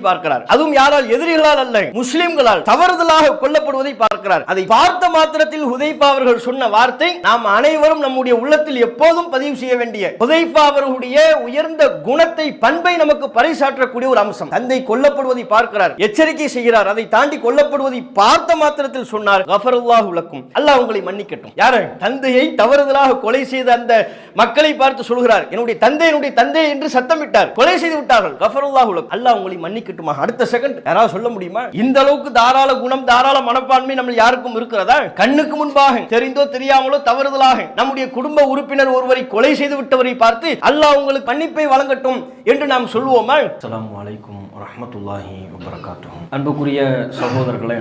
பார்க்கிறார். அதுவும் யாரால்? எதிரிகளால் அல்ல, முஸ்லிம்களால் தவறுதலாக கொல்லப்படுவதை பார்க்கிறார். அதை பார்த்த மாத்திரத்தில் ஹுதைஃபா அவர்கள் சொன்ன வார்த்தை நாம் அனைவரும் நம்முடைய உள்ளத்தில் எப்போதும் பதிவு செய்ய வேண்டிய, ஹுதைஃபா அவர்களுடைய உயர்ந்த குணத்தை, பண்பை நமக்கு பறைசாற்றக்கூடிய ஒரு அம்சம். தந்தை கொல்லப்படுவதை பார்க்கிறார், எச்சரிக்கை செய்கிறார். அதை தாண்டி கொல்லப்படுவதை பார்த்த மாத்திரத்தில் சொன்னார், கஃபருல்லாஹு லக்கும், அல்லாஹ் உங்களை மன்னிக்கட்டும். யாரு? தந்தையை தவறுதலாக கொலை செய்த அந்த மக்களை பார்த்து சொல்கிறார், என்னுடைய தந்தை என்று சத்தமிட்டார், கொலை செய்து விட்டார்கள், கஃபருல்லாஹு லக்கும், அல்லாஹ் உங்களை மன்னிக்கட்டுமா. அடுத்த செகண்ட் யாராவது சொல்ல முடியுமா? இந்த அளவுக்கு தாராள குணம், தாராள மனப்பான்மை நம்ம யாருக்கும் இருக்கிறதா? கண்ணுக்கு முன்பாக தெரிந்தோ தெரியாமலோ தவறுதலாக நம்முடைய குடும்ப உறுப்பினர் ஒருவரை கொலை செய்து விட்டவரை பார்த்து அல்லாஹ் உங்களுக்கு மன்னிப்பை வழங்கட்டும் என்று நாம் சொல்லுவோமா? அஸ்ஸலாமு அலைக்கும் வரஹ்மத்துல்லாஹி வபரகாத்துஹு. அன்புக்குரிய சகோதரர்களே,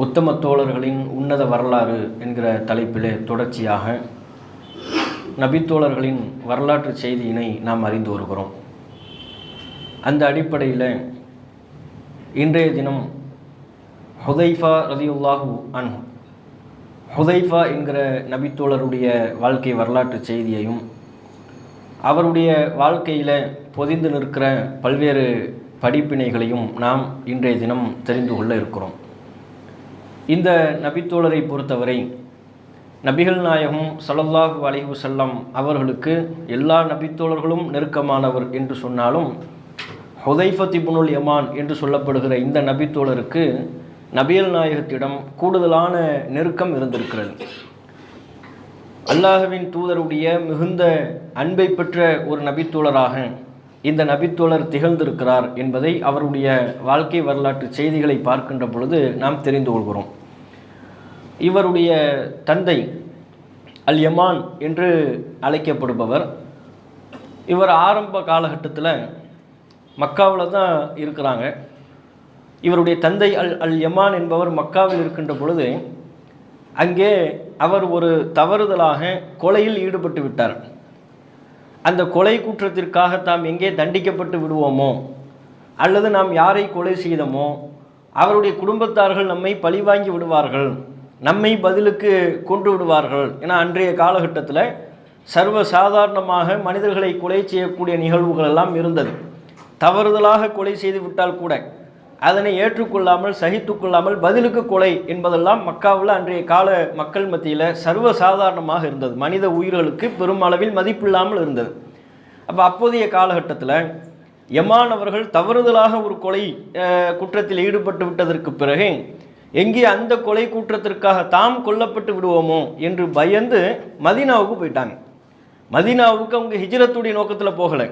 உத்தம தோழர்களின் உன்னத வரலாறு என்கிற தலைப்பிலே தொடர்ச்சியாக நபித்தோழர்களின் வரலாற்று செய்தியினை நாம் அறிந்து வருகிறோம். அந்த அடிப்படையில் இன்றைய தினம் ஹுதைஃபா ரலியல்லாஹு அன்ஹு, ஹுதைஃபா என்கிற நபித்தோழருடைய வாழ்க்கை வரலாற்று செய்தியையும் அவருடைய வாழ்க்கையில் பொதிந்து நிற்கிற பல்வேறு படிப்பினைகளையும் நாம் இன்றைய தினம் தெரிந்து கொள்ள இருக்கிறோம். இந்த நபித்தோழரை பொறுத்தவரை நபிகள் நாயகம் ஸல்லல்லாஹு அலைஹி வஸல்லம் அவர்களுக்கு எல்லா நபித்தோழர்களும் நெருக்கமானவர் என்று சொன்னாலும் ஹுதைஃபத் இப்னுல் யமான் என்று சொல்லப்படுகிற இந்த நபித்தோழருக்கு நபிகள் நாயகத்திடம் கூடுதலான நெருக்கம் இருந்திருக்கிறது. அல்லாஹ்வின் தூதருடைய மிகுந்த அன்பை பெற்ற ஒரு நபித்தோழராக இந்த நபித்தோழர் திகழ்ந்திருக்கிறார் என்பதை அவருடைய வாழ்க்கை வரலாற்று செய்திகளை பார்க்கின்ற பொழுது நாம் தெரிந்து கொள்கிறோம். இவருடைய தந்தை அல் யமான் என்று அழைக்கப்படுபவர். இவர் ஆரம்ப காலகட்டத்தில் மக்காவில் தான் இருக்கிறாங்க. இவருடைய தந்தை அல் யமான் என்பவர் மக்காவில் இருக்கின்ற பொழுது அங்கே அவர் ஒரு தவறுதலாக கொலையில் ஈடுபட்டு விட்டார். அந்த கொலை குற்றத்திற்காக தாம் எங்கே தண்டிக்கப்பட்டு விடுவோமோ அல்லது நாம் யாரை கொலை செய்தோமோ அவருடைய குடும்பத்தார்கள் நம்மை பழிவாங்கி விடுவார்கள், நம்மை பதிலுக்கு கொன்று விடுவார்கள் என அன்றைய காலகட்டத்தில் சர்வ சாதாரணமாக மனிதர்களை கொலை செய்யக்கூடிய நிகழ்வுகள் எல்லாம் இருந்தது. தவறுதலாக கொலை செய்து விட்டால் கூட அதனை ஏற்றுக்கொள்ளாமல் சகித்து கொள்ளாமல் பதிலுக்கு கொலை என்பதெல்லாம் மக்காவில் அன்றைய கால மக்கள் மத்தியில் சர்வ சாதாரணமாக இருந்தது. மனித உயிர்களுக்கு பெருமளவில் மதிப்பில்லாமல் இருந்தது. அப்போதைய காலகட்டத்தில் யமான் அவர்கள் தவறுதலாக ஒரு கொலை குற்றத்தில் ஈடுபட்டு விட்டதற்கு பிறகு எங்கே அந்த கொலை குற்றத்திற்காக தாம் கொல்லப்பட்டு விடுவோமோ என்று பயந்து மதீனாவுக்கு போயிட்டாங்க. மதீனாவுக்கு அவங்க ஹிஜ்ரத்துடைய நோக்கத்தில் போகலை.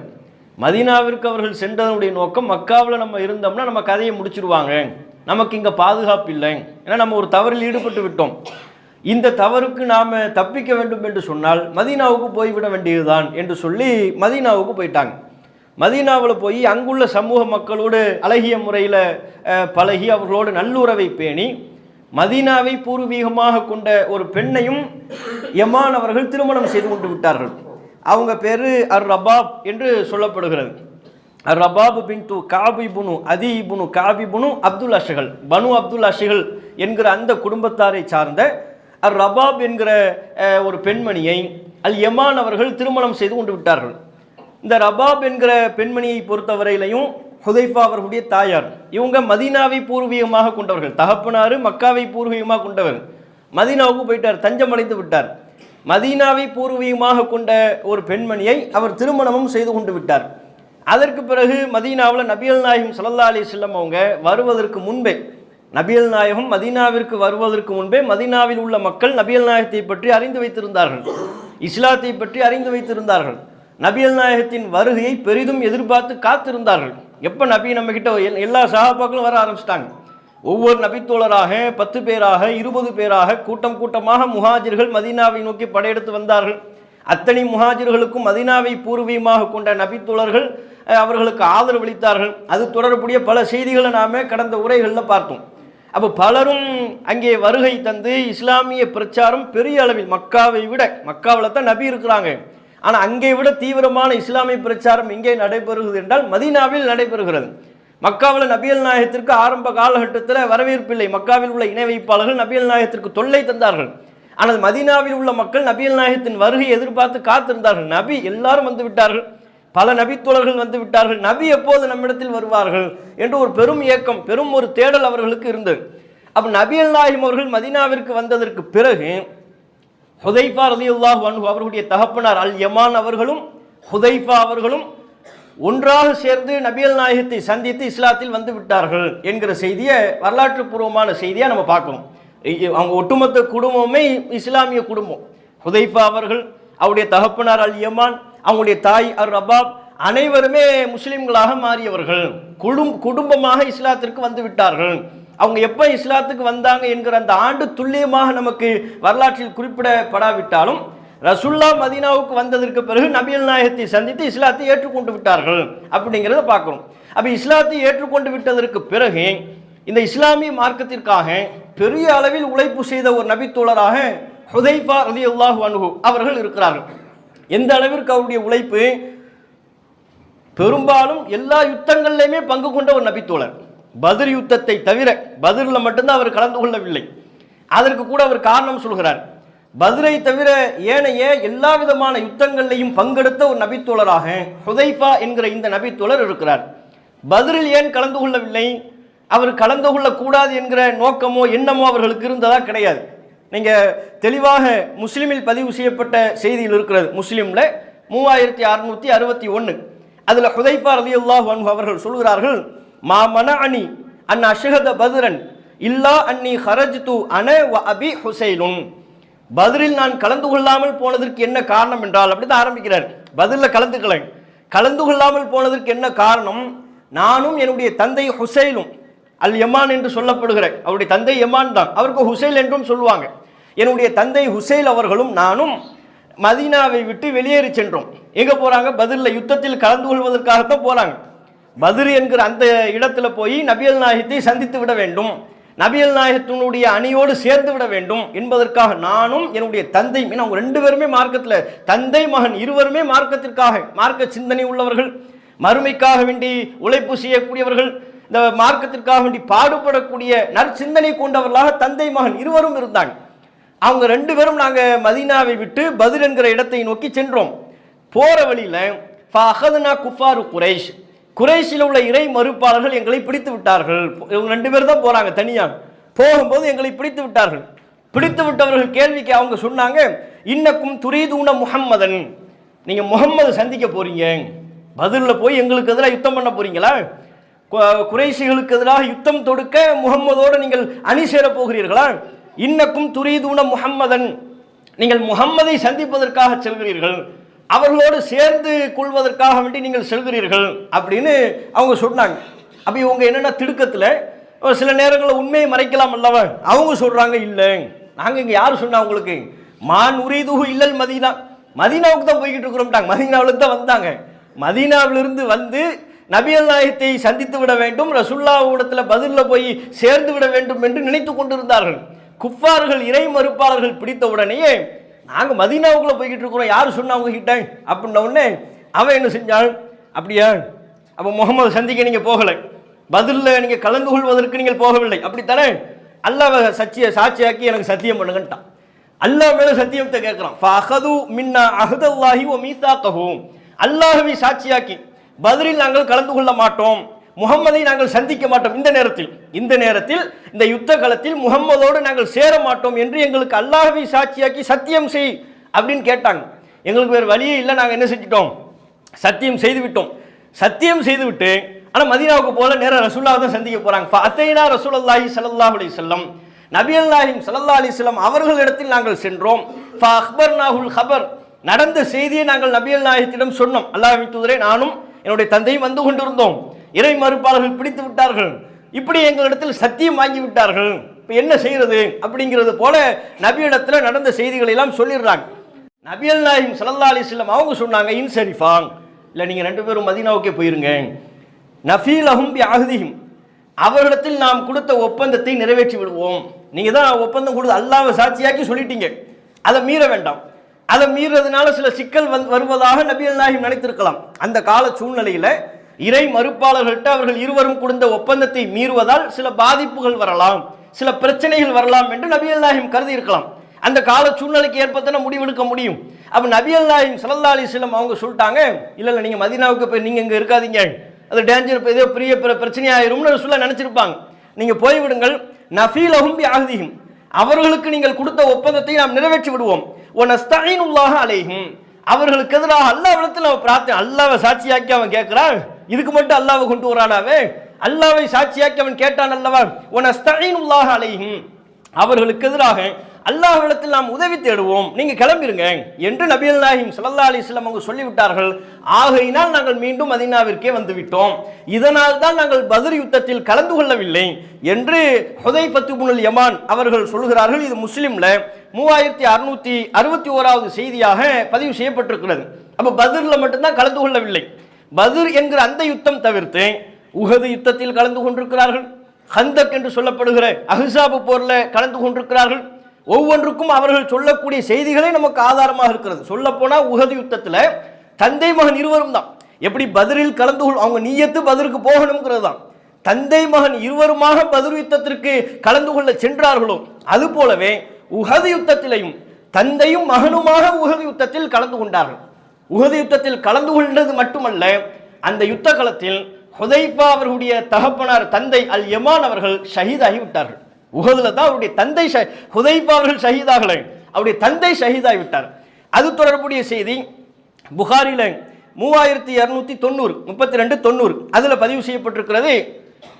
மதீனாவிற்கு அவர்கள் சென்றதனுடைய நோக்கம், மக்காவில் நம்ம இருந்தோம்னா நம்ம கதையை முடிச்சிடுவாங்க, நமக்கு இங்கே பாதுகாப்பு இல்லை, ஏன்னா நம்ம ஒரு தவறில் ஈடுபட்டு விட்டோம், இந்த தவறுக்கு நாம் தப்பிக்க வேண்டும் என்று சொன்னால் மதீனாவுக்கு போய்விட வேண்டியதுதான் என்று சொல்லி மதீனாவுக்கு போயிட்டாங்க. மதீனாவில் போய் அங்குள்ள சமூக மக்களோடு அழகிய முறையில் பழகி அவர்களோடு நல்லுறவை பேணி மதீனாவை பூர்வீகமாக கொண்ட ஒரு பெண்ணையும் யமான் அவர்கள் திருமணம் செய்து கொண்டு விட்டார்கள். அவங்க பேர் அர் ரபாப் என்று சொல்லப்படுகிறது. அர் ரபாப் பின்து காபி புனு அதி இபுனு காபி புனு அப்துல் அஷிகள், பனு அப்துல் அஷிகள் என்கிற அந்த குடும்பத்தாரை சார்ந்த அர் ரபாப் என்கிற ஒரு பெண்மணியை அல் யமான் அவர்கள் திருமணம் செய்து கொண்டு விட்டார்கள். இந்த ரபாப் என்கிற பெண்மணியை பொறுத்தவரையிலையும் ஹுதைஃபா அவர்களுடைய தாயார், இவங்க மதீனாவை பூர்வீகமாக கொண்டவர்கள். தகப்பனாரு மக்காவை பூர்வீகமாக கொண்டவர். மதீனாவுக்கு போயிட்டார், தஞ்சமடைந்து விட்டார். மதீனாவை பூர்வீகமாக கொண்ட ஒரு பெண்மணியை அவர் திருமணமும் செய்து கொண்டு விட்டார். அதற்கு பிறகு மதீனாவில் நபிகள் நாயகம் ஸல்லல்லாஹு அலைஹி வஸல்லம் அவங்க வருவதற்கு முன்பே, நபிகள் நாயகம் மதீனாவிற்கு வருவதற்கு முன்பே மதீனாவில் உள்ள மக்கள் நபிகள் நாயகத்தை பற்றி அறிந்து வைத்திருந்தார்கள், இஸ்லாத்தை பற்றி அறிந்து வைத்திருந்தார்கள். நபிகள் நாயகத்தின் வருகையை பெரிதும் எதிர்பார்த்து காத்திருந்தார்கள். எப்போ நபி நம்ம கிட்ட எல்லா சஹாபாக்களும் வர ஆரம்பிச்சிட்டாங்க. ஒவ்வொரு நபித்தோழராக 10 பேராக 20 பேராக கூட்டம் கூட்டமாக முஹாஜிர்கள் மதீனாவை நோக்கி படையெடுத்து வந்தார்கள். அத்தனை முஹாஜிர்களுக்கும் மதீனாவை பூர்வீகமாக கொண்ட நபித்தோழர்கள் அவர்களுக்கு ஆதரவளித்தார்கள். அது தொடர்புடைய பல செய்திகளை நாம் கடந்த உரைகளில் பார்த்தோம். அப்போ பலரும் அங்கே வருகை தந்து இஸ்லாமிய பிரச்சாரம் பெரிய அளவில் மக்காவை விட, மக்காவில் தான் நபி இருக்கிறாங்க, ஆனால் அங்கே விட தீவிரமான இஸ்லாமிய பிரச்சாரம் எங்கே நடைபெறுகிறது என்றால் மதீனாவில் நடைபெறுகிறது. மக்காவில் நபிகள் நாயகத்திற்கு ஆரம்ப காலகட்டத்தில் வரவேற்பில்லை. மக்காவில் உள்ள இணை வைப்பாளர்கள் நபிகள் நாயகத்திற்கு தொல்லை தந்தார்கள். ஆனால் மதீனாவில் உள்ள மக்கள் நபிகள் நாயகத்தின் வருகை எதிர்பார்த்து காத்திருந்தார்கள். நபி எல்லாரும் வந்து விட்டார்கள், பல நபித்தோழர்கள் வந்து விட்டார்கள், நபி எப்போது நம்மிடத்தில் வருவார்கள் என்று ஒரு பெரும் ஏக்கம், பெரும் ஒரு தேடல் அவர்களுக்கு இருந்தது. அப்போ நபிகள் நாயகம் அவர்கள் மதீனாவிற்கு வந்ததற்கு பிறகு ஹுதைஃபா ரலியல்லாஹு அன்ஹு அவர்களுடைய தகப்பனார் அல் யமான் அவர்களும் ஹுதைஃபா அவர்களும் ஒன்றாக சேர்ந்து நபிகள் நாயகத்தை சந்தித்து இஸ்லாத்தில் வந்து விட்டார்கள் என்கிற செய்தியை, வரலாற்று பூர்வமான செய்தியாக நம்ம பார்க்கணும். அவங்க ஒட்டுமொத்த குடும்பமே இஸ்லாமிய குடும்பம். ஹுதைஃபா அவர்கள், அவருடைய தகப்பனார் அல் யமான், அவங்களுடைய தாய் அர் ரபாப், அனைவருமே முஸ்லிம்களாக மாறியவர்கள், குடும்பமாக இஸ்லாத்திற்கு வந்து விட்டார்கள். அவங்க எப்போ இஸ்லாத்துக்கு வந்தாங்க என்கிற அந்த ஆண்டு துல்லியமாக நமக்கு வரலாற்றில் குறிப்பிடப்படாவிட்டாலும் ரசூல்லா மதீனாவுக்கு வந்ததற்கு பிறகு நபிகள் நாயகத்தை சந்தித்து இஸ்லாத்தை ஏற்றுக்கொண்டு விட்டார்கள் அப்படிங்கிறத பார்க்கணும். அப்போ இஸ்லாத்தை ஏற்றுக்கொண்டு விட்டதற்கு பிறகு இந்த இஸ்லாமிய மார்க்கத்திற்காக பெரிய அளவில் உழைப்பு செய்த ஒரு நபித்தோழராக ஹுதைஃபா ரலியல்லாஹு அன்ஹு அவர்கள் இருக்கிறார்கள். எந்த அளவிற்கு அவருடைய உழைப்பு, பெரும்பாலும் எல்லா யுத்தங்கள்லையுமே பங்கு கொண்ட ஒரு நபித்தோழர். பத்ர் யுத்தத்தை தவிர, பத்ரில் மட்டும்தான் அவர் கலந்து கொள்ளவில்லை. அதற்கு கூட அவர் காரணம் சொல்கிறார். பத்ரை தவிர ஏனைய எல்லா விதமான யுத்தங்களையும் பங்கெடுத்த ஒரு நபித்தோழராக ஹுதைஃபா என்கிற இந்த நபித்தோழர் இருக்கிறார். பத்ரில் ஏன் கலந்து கொள்ளவில்லை? அவர் கலந்து கொள்ளக்கூடாது என்கிற நோக்கமோ எண்ணமோ அவர்களுக்கு இருந்ததா? கிடையாது. நீங்கள் தெளிவாக முஸ்லீமில் பதிவு செய்யப்பட்ட செய்தியில் இருக்கிறது. முஸ்லீமில் 3661 அதில் ஹுதைஃபா ரலியல்லாஹு அன்ஹு அவர்கள் சொல்கிறார்கள், மா மனஅனி அன் அஷ்ஹத பத்ரன் இல்லா அன்னி ஹரஜ்து அன வ அபி ஹுசைலுன். பத்ரில் நான் கலந்து கொள்ளாமல் போனதற்கு என்ன காரணம் என்றால், அப்படி தான் ஆரம்பிக்கிறார். பத்ரில் கலந்து கொள்ளாமல் போனதற்கு என்ன காரணம்? நானும் என்னுடைய தந்தை ஹுசைலும், அல் யமான் என்று சொல்லப்படுகிற அவருடைய தந்தை யமான் தான், அவருக்கு ஹுசைல் என்றும் சொல்லுவாங்க. என்னுடைய தந்தை ஹுசைல் அவர்களும் நானும் மதீனாவை விட்டு வெளியேறி சென்றோம். எங்கே போகிறாங்க? பத்ரில் யுத்தத்தில் கலந்து கொள்வதற்காகத்தான் போகிறாங்க. பத்ர் என்கிற அந்த இடத்துல போய் நபிகள் நாயகத்தை சந்தித்து விட வேண்டும், நபிகள் நாயகத்தினுடைய அணியோடு சேர்ந்து விட வேண்டும் என்பதற்காக நானும் என்னுடைய தந்தை, அவங்க 2 பேருமே மார்க்கத்தில், தந்தை மகன் இருவருமே மார்க்கத்திற்காக, மார்க்க சிந்தனை உள்ளவர்கள், மறுமைக்காக வேண்டி உழைப்பு செய்யக்கூடியவர்கள், இந்த மார்க்கத்திற்காக வேண்டி பாடுபடக்கூடிய நற்சிந்தனை கொண்டவர்களாக தந்தை மகன் இருவரும் இருந்தாங்க. அவங்க 2 பேரும் நாங்கள் மதீனாவை விட்டு பத்ர் என்கிற இடத்தை நோக்கி சென்றோம். போகிற வழியில் ஃபஅஹதுனா குஃபாரு குரைஷ், குறைஷில் உள்ள இறை மறுப்பாளர்கள் எங்களை பிடித்து விட்டார்கள். இவங்க 2 பேர் தான் போகிறாங்க தனியாக. போகும்போது எங்களை பிடித்து விட்டார்கள். பிடித்து விட்டவர்கள் கேள்விக்கு அவங்க சொன்னாங்க, இன்னக்கும் துரீதூன முஹம்மதன், நீங்கள் முகம்மது சந்திக்க போறீங்க, பத்ரில் போய் எங்களுக்கு எதிராக யுத்தம் பண்ண போறீங்களா? குறைஷிகளுக்கு எதிராக யுத்தம் தொடுக்க முகம்மதோடு நீங்கள் அணி சேர போகிறீர்களா? இன்னக்கும் துரீதூன முஹம்மதன், நீங்கள் முகம்மதை சந்திப்பதற்காக செல்கிறீர்கள், அவர்களோடு சேர்ந்து கொள்வதற்காக வேண்டி நீங்கள் செல்கிறீர்கள் அப்படின்னு அவங்க சொன்னாங்க. அப்போ இவங்க என்னென்னா திடுக்கத்தில் சில நேரங்களில் உண்மையை மறைக்கலாம் அல்லவா? அவங்க சொல்கிறாங்க, இல்லை நாங்கள் இங்கே யார் சொன்னா உங்களுக்கு, மான் உரீதுஹு இல்லல் மதீனா, மதீனாவுக்கு தான் போய்கிட்டு இருக்கிறோம்ட்டாங்க. மதீனாவிலிருந்து தான் வந்தாங்க. மதீனாவிலிருந்து வந்து நபிகள் நாயகத்தை சந்தித்து விட வேண்டும், ரசூலுல்லாஹ்விடத்தில் பத்ரில் போய் சேர்ந்து விட வேண்டும் என்று நினைத்து கொண்டிருந்தார்கள். குஃபார்கள், இறை மறுப்பாளர்கள் பிடித்த உடனேயே நாங்கள் மதீனாவுக்குள்ளே போய்கிட்டு இருக்கிறோம், யார் சொன்னா அவங்க கிட்ட அப்படின்ன உடனே அவன் என்ன செஞ்சான், அப்படியா அப்போ முகமது சந்திக்க நீங்கள் போகலை, பத்ரில் நீங்கள் கலந்து கொள்வதற்கு நீங்கள் போகவில்லை, அப்படித்தானே? அல்லாஹ் சாட்சியாக்கி எனக்கு சத்தியம் பண்ணுங்கன்ட்டான். அல்லாஹ் மேலே சத்தியத்தை கேட்குறான். ஃபஅஹது மின்னா அஹ்தல்லாஹி வ மீசாக்கஹு, அல்லாஹ்வை சாட்சியாக்கி பத்ரில் நாங்கள் கலந்து கொள்ள மாட்டோம், முகம்மதை நாங்கள் சந்திக்க மாட்டோம், இந்த நேரத்தில் இந்த யுத்த களத்தில் முகம்மதோடு நாங்கள் சேர மாட்டோம் என்று எங்களுக்கு அல்லாஹ்வை சாட்சியாக்கி சத்தியம் செய் அப்படின்னு கேட்டாங்க. எங்களுக்கு வேறு வழியே இல்லை, நாங்கள் என்ன செஞ்சிட்டோம், சத்தியம் செய்து விட்டோம். சத்தியம் செய்து விட்டு ஆனால் மதீனாவுக்கு போல நேரம் ரசூலுல்லாஹ் தான் சந்திக்க போகிறாங்க. ஃபஅத்தைனா ரசூலுல்லாஹி ஸல்லல்லாஹு அலைஹி வஸல்லம், நபிகள் நாயகம் ஸல்லல்லாஹு அலைஹி வஸல்லம் அவர்களிடத்தில் நாங்கள் சென்றோம். ஃபஅக்பர்னாஹுல் ஹபர், நடந்த செய்தியை நாங்கள் நபிகள் நாயகத்திடம் சொன்னோம். அல்லாஹ்வின் தூதரே, நானும் என்னுடைய தந்தையும் வந்து கொண்டிருந்தோம், இறை மறுப்பாளர்கள் பிடித்து விட்டார்கள், இப்படி எங்களிடத்தில் சத்தியம் வாங்கி விட்டார்கள், இப்போ என்ன செய்யறது அப்படிங்கிறது போல நபியிடத்தில் நடந்த செய்திகளை எல்லாம் சொல்லிடுறாங்க. நபிகள் நாயகம் ஸல்லல்லாஹு அலைஹி வஸல்லம் அவங்க சொன்னாங்க, இன்சரிஃபாங், இல்லை நீங்கள் 2 பேரும் மதீனாவுக்கே போயிருங்க, நஃபீலஹும் பி அஹ்திஹிம், அவர்களிடத்தில் நாம் கொடுத்த ஒப்பந்தத்தை நிறைவேற்றி விடுவோம். நீங்கள் தான் ஒப்பந்தம் கொடுத்து அல்லாஹ்வை சாட்சியாக்கி சொல்லிட்டீங்க, அதை மீற வேண்டாம். அதை மீறதுனால சில சிக்கல் வருவதாக நபிகள் நாயகம் நினைத்திருக்கலாம். அந்த கால சூழ்நிலையில் இறை மறுப்பாளர்கள்ட்ட அவர்கள் இருவரும் கொடுத்த ஒப்பந்தத்தை மீறுவதால் சில பாதிப்புகள் வரலாம், சில பிரச்சனைகள் வரலாம் என்று நபிகள் நாயகம் கருதி இருக்கலாம். அந்த கால சூழ்நிலைக்கு ஏற்பத்தான முடிவெடுக்க முடியும். அப்போ நபிகள் நாயகம் ஸல்லல்லாஹு அலைஹி வஸல்லம் அவங்க சொல்லிட்டாங்க, இல்லை நீங்கள் மதீனாவுக்கு போய் நீங்கள் இங்கே இருக்காதீங்க, அது டேஞ்சர், ஏதோ பெரிய பிரச்சனையாயிரும்னு ரசூலுல்லாஹ் நினச்சிருப்பாங்க. நீங்கள் போய்விடுங்கள், நஃபீலஹும் பிஅஹ்திஹிம், அவர்களுக்கு நீங்கள் கொடுத்த ஒப்பந்தத்தை நாம் நிறைவேற்றி விடுவோம். வ நஸ்தஈனுல்லாஹ அலைஹிம், அவர்களுக்கு எதிராக அல்லாஹ்விடத்தில் நம்ம பிரார்த்தனை. அல்லாஹ்வை சாட்சியாக்கி அவன் கேட்கிறான், இதுக்கு மட்டும் அல்லாஹ்வை கொண்டு வரானாவே, அல்லாஹ்வை சாட்சியாக்கி அவன் கேட்டான் அல்லவா. வ நஸ்தஈனுல்லாஹ அலைஹிம், அவர்களுக்கு எதிராக அல்லாஹ்விடத்தில் நாம் உதவி தேடுவோம், நீங்க கிளம்பிருங்க என்று நபிகள் நாயகம் ஸல்லல்லாஹு அலைஹி வஸல்லம் அவங்க சொல்லிவிட்டார்கள். ஆகையினால் நாங்கள் மீண்டும் மதீனாவிற்கே வந்து விட்டோம், இதனால் தான் நாங்கள் பத்ர் யுத்தத்தில் கலந்து கொள்ளவில்லை என்று ஹுதைஃபத்து இப்னுல் யமான் அவர்கள் சொல்கிறார்கள். இது முஸ்லிம்ல 3661வது செய்தியாக பதிவு செய்யப்பட்டிருக்கிறது. அப்ப பத்ர்ல மட்டும்தான் கலந்து கொள்ளவில்லை. பத்ர் என்கிற அந்த யுத்தம் தவிர்த்து உஹது யுத்தத்தில் கலந்து கொண்டிருக்கிறார்கள், ஹந்தக் என்று சொல்லப்படுகிற அஹ்ஸாப் போர்ல கலந்து கொண்டிருக்கிறார்கள். ஒவ்வொன்றுக்கும் அவர்கள் சொல்லக்கூடிய செய்திகளே நமக்கு ஆதாரமாக இருக்கிறது. சொல்ல போனா உஹது யுத்தத்தில் தந்தை மகன் இருவரும் தான். எப்படி பத்ரில் கலந்து அவங்க நீயத்து பத்ருக்கு போகணுங்கிறது தான். தந்தை மகன் இருவருமாக பத்ர் யுத்தத்திற்கு கலந்து கொள்ள சென்றார்களோ அது போலவே உஹது யுத்தத்திலையும் தந்தையும் மகனுமாக உஹது யுத்தத்தில் கலந்து கொண்டார்கள். உஹது யுத்தத்தில் கலந்து கொண்டது மட்டுமல்ல, அந்த யுத்த களத்தில் ஹுதைஃபா அவர்களுடைய தகப்பனார் தந்தை அல் யமான் அவர்கள் ஷஹீதாகி விட்டார்கள். உஹதுல தான் அவருடைய தந்தை ஹுதைஃபா அவர்கள் ஷஹீதாகலை, அவருடைய தந்தை ஷஹீதாகி விட்டார். அது தொடர்புடைய செய்தி புகாரில 3290 3290 அதுல பதிவு செய்யப்பட்டிருக்கிறது.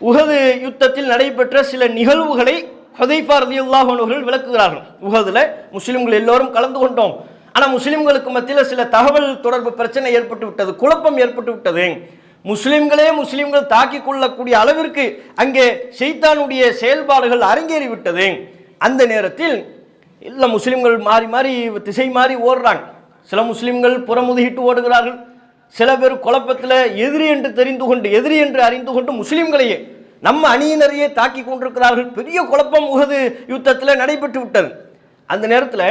உஹது யுத்தத்தில் நடைபெற்ற சில நிகழ்வுகளை ஹுதைஃபா ரலியல்லாஹு அன்ஹு அவர்கள் விளக்குகிறார்கள். உஹதுல முஸ்லிம்கள் எல்லோரும் கலந்து கொண்டோம், ஆனா முஸ்லிம்களுக்கு மத்தியில் சில தகவல் தொடர்பு பிரச்சனை ஏற்பட்டு விட்டது, குழப்பம் ஏற்பட்டு விட்டது. முஸ்லிம்கள் தாக்கிக் கொள்ளக்கூடிய அளவிற்கு அங்கே ஷைத்தானுடைய செயல்பாடுகள் அரங்கேறி விட்டது. அந்த நேரத்தில் எல்லா முஸ்லிம்கள் மாறி மாறி திசை மாறி ஓடுறாங்க. சில முஸ்லிம்கள் புறமுதுகிட்டு ஓடுகிறார்கள், சில பேர் குழப்பத்தில் எதிரி என்று அறிந்து கொண்டு முஸ்லிம்களையே நம்ம அணியினரையே தாக்கி கொண்டிருக்கிறார்கள். பெரிய குழப்பம் உஹது யுத்தத்தில் நடைபெற்று விட்டது. அந்த நேரத்தில்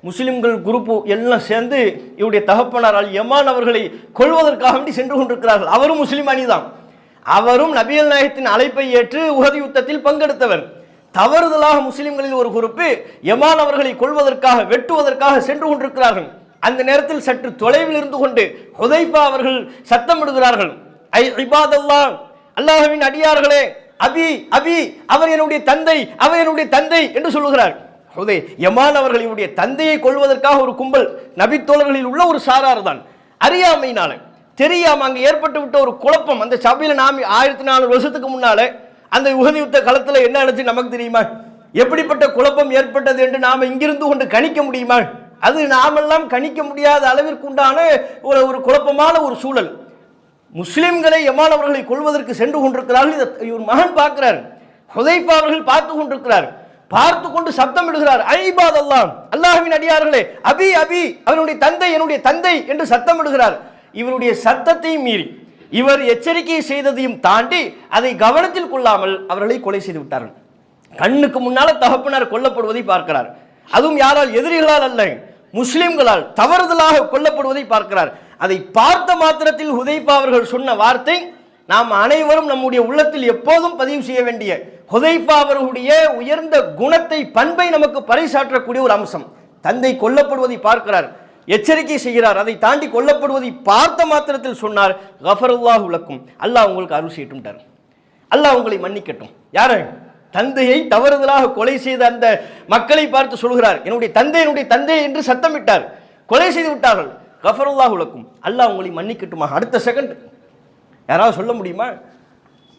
முஸ்லிம்கள் குரூப்பு எல்லாம் சேர்ந்து இவருடைய தகப்பனார் அல் யமான் அவர்களை கொள்வதற்காக வேண்டி சென்று கொண்டிருக்கிறார்கள். அவரும் முஸ்லிம் அணிதான், அவரும் நபிகள் நாயகத்தின் அழைப்பை ஏற்று உஹது யுத்தத்தில் பங்கெடுத்தவர். தவறுதலாக முஸ்லிம்களில் ஒரு குரூப்பு யமான் அவர்களை கொள்வதற்காக வெட்டுவதற்காக சென்று கொண்டிருக்கிறார்கள். அந்த நேரத்தில் சற்று தொலைவில் இருந்து கொண்டு ஹுதைஃபா அவர்கள் சத்தமிடுகிறார்கள், ஐ இபாதல்லாஹ், அல்லாஹ்வின் அடியார்களே, அபி அபி, அவர் என்னுடைய தந்தை, அவர் என்னுடைய தந்தை என்று சொல்லுகிறார். யமான் அவர்களுடைய தந்தையை கொள்வதற்காக ஒரு கும்பல் நபித்தோழர்களில் உள்ள ஒரு சாரார் தான் அறியாமையினால தெரியாம அங்க ஏற்பட்டு விட்ட ஒரு குழப்பம். அந்த சபையில நாம் 1400 வருஷத்துக்கு முன்னால அந்த உஹது யுத்த களத்துல என்ன நடந்துச்சு நமக்கு தெரியுமா? எப்படிப்பட்ட குழப்பம் ஏற்பட்டது என்று நாம இங்கிருந்து கொண்டு கணிக்க முடியுமா? அது நாமெல்லாம் கணிக்க முடியாத அளவிற்கு உண்டான ஒரு குழப்பமான ஒரு சூழல். முஸ்லிம்களை யமான் அவர்களை கொள்வதற்கு சென்று கொண்டிருக்கிறார்கள். இவர் மகன் பார்க்கிறார், ஹுதைஃபா அவர்கள் பார்த்து கொண்டிருக்கிறார். பார்த்து கொண்டு சப்தம் இடுகிறார், ஐபாத் அல்லாஹ், அல்லாஹ்வின் அடியார்களே, அபி அபி, அவனுடைய தந்தை என்னுடைய தந்தை என்று சத்தம் இடுகிறார். இவருடைய சத்தத்தையும் மீறி இவர் எச்சரிக்கை செய்ததையும் தாண்டி அதை கவனத்தில் கொள்ளாமல் அவர்களை கொலை செய்து விட்டார்கள். கண்ணுக்கு முன்னால தகப்பனார் கொல்லப்படுவதை பார்க்கிறார். அதுவும் யாரால்? எதிரிகளால் அல்ல, முஸ்லிம்களால் தவறுதலாக கொல்லப்படுவதை பார்க்கிறார். அதை பார்த்த மாத்திரத்தில் ஹுதைஃபா அவர்கள் சொன்ன வார்த்தை நாம் அனைவரும் நம்முடைய உள்ளத்தில் எப்போதும் பதிவு செய்ய வேண்டிய, ஹுதைஃபா அவர்களுடைய உயர்ந்த குணத்தை பண்பை நமக்கு பறைசாற்றக்கூடிய ஒரு அம்சம். தந்தை கொல்லப்படுவதை பார்க்கிறார், எச்சரிக்கை செய்கிறார், அதை தாண்டி கொல்லப்படுவதை பார்த்த மாத்திரத்தில் சொன்னார், கஃபருல்லாஹு லக்கும், அல்லாஹ் உங்களுக்கு அருள் செய்யட்டும், அல்லாஹ் உங்களை மன்னிக்கட்டும். யாரு? தந்தையை தவறுதலாக கொலை செய்த அந்த மக்களை பார்த்து சொல்கிறார், என்னுடைய தந்தை என்று சத்தமிட்டார், கொலை செய்து விட்டார்கள். கஃபருல்லாஹு லக்கும், அல்லாஹ் உங்களை மன்னிக்கட்டுமா? அடுத்த செகண்ட் யாராவது சொல்ல முடியுமா?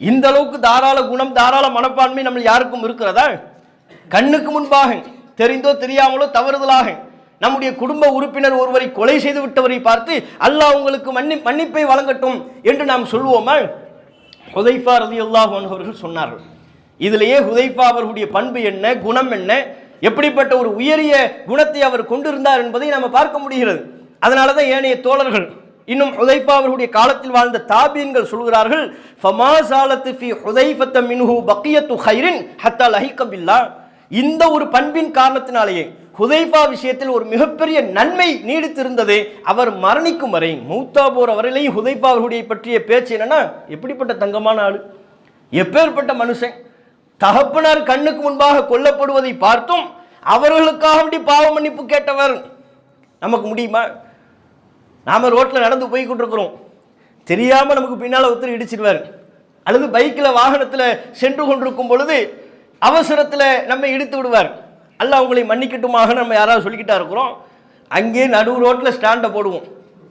இந்த அளவுக்கு தாராள குணம், தாராள மனப்பான்மை நம்ம யாருக்கும் இருக்கிறதா? கண்ணுக்கு முன்பாக தெரிந்தோ தெரியாமலோ தவறுதலாக நம்முடைய குடும்ப உறுப்பினர் ஒருவரை கொலை செய்து விட்டவரை பார்த்து அல்லாஹ் உங்களுக்கு மன்னிப்பை வழங்கட்டும் என்று நாம் சொல்வோமா? ஹுதைஃபா ரலியல்லாஹு அன்ஹு அவர்கள் சொன்னார்கள். இதிலேயே ஹுதைஃபா அவர்களுடைய பண்பு என்ன, குணம் என்ன, எப்படிப்பட்ட ஒரு உயரிய குணத்தை அவர் கொண்டிருந்தார் என்பதை நாம் பார்க்க முடிகிறது. அதனால தான் ஏனைய தோழர்கள், இன்னும் ஹுதைஃபா அவர்களுடைய காலத்தில் வாழ்ந்த தாபீன்கள் சொல்கிறார்கள், ஃபமா ஸாலத் ஃபீ ஹுதைஃபத மின்ஹு பக்கியத்து கைரின் ஹத்தா லஹிக பில்லாஹ். இந்த ஒரு பண்பின் காரணத்தினாலேயே ஹுதைஃபா விஷயத்தில் ஒரு மிகப்பெரிய நன்மை நீடித்திருந்தது. அவர் மரணிக்கும் வரை, மௌத்தா போற வரையிலையும் ஹுதைஃபா அவர்களுடைய பற்றிய பேச்சு என்னன்னா, எப்படிப்பட்ட தங்கமான ஆளு, எப்பேற்பட்ட மனுஷன், தகப்பனார் கண்ணுக்கு முன்பாக கொல்லப்படுவதை பார்த்தும் அவர்களுக்காக வேண்டி பாவ மன்னிப்பு கேட்டவர். நமக்கு முடியுமா? நாம ரோட்டில் நடந்து போய் கொண்டிருக்கிறோம், தெரியாமல் நமக்கு பின்னால் ஒருத்தர் இடிச்சிடுவார், அல்லது பைக்கில் வாகனத்தில் சென்று கொண்டிருக்கும் பொழுது அவசரத்தில் நம்ம இடித்து விடுவார். அல்லாஹ் அவங்களை மன்னிக்கட்டுமாக நம்ம யாராவது சொல்லிக்கிட்டா இருக்கிறோம். அங்கேயே நடு ரோட்டில் ஸ்டாண்டை போடுவோம்,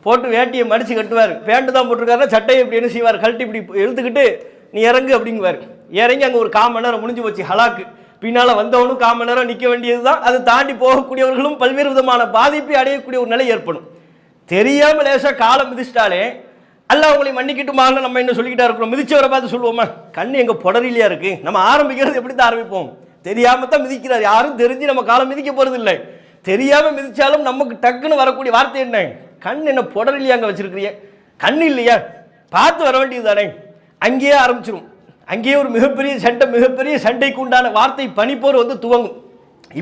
போட்டு வேட்டியை மடித்து கட்டுவார். பேண்ட்டு தான் போட்டிருக்காருன்னா சட்டையை இப்படி என்ன செய்வார், கழட்டி இப்படி இழுத்துக்கிட்டு நீ இறங்கு அப்படிங்குவார். இறங்கி அங்கே ஒரு 1/4 மணி நேரம் முடிஞ்சு போச்சு, ஹலாக்கு. பின்னால் வந்தவனும் 1/4 மணி நேரம் நிற்க வேண்டியது தான். அதை தாண்டி போகக்கூடியவர்களும் பல்வேறு விதமான பாதிப்பை அடையக்கூடிய ஒரு நிலை ஏற்படும். தெரியாமல் லேசாக காலம் மிதிச்சிட்டாலே அல்லாஹ் அவங்களை மன்னிக்கட்டுமாக நம்ம என்ன சொல்லிக்கிட்டா இருக்கிறோம். மிதிச்சவரை பார்த்து சொல்லுவோமா, கண்ணு எங்கள் புடரிலையா இருக்கு. நம்ம ஆரம்பிக்கிறது எப்படி தான் ஆரம்பிப்போம், தெரியாம தான் மிதிக்கிறார். யாரும் தெரிஞ்சு நம்ம காலம் மிதிக்க போறது இல்லை. தெரியாம மிதிச்சாலும் நமக்கு டக்குன்னு வரக்கூடிய வார்த்தை என்ன, கண் என்ன புடரிலையா அங்கே வச்சிருக்கிறிய, கண் இல்லையா, பார்த்து வர வேண்டியது தானே. அங்கேயே ஆரம்பிச்சிடும். அங்கேயே ஒரு மிகப்பெரிய சண்டைக்கு உண்டான வார்த்தை பனிப்போர் வந்து துவங்கும்.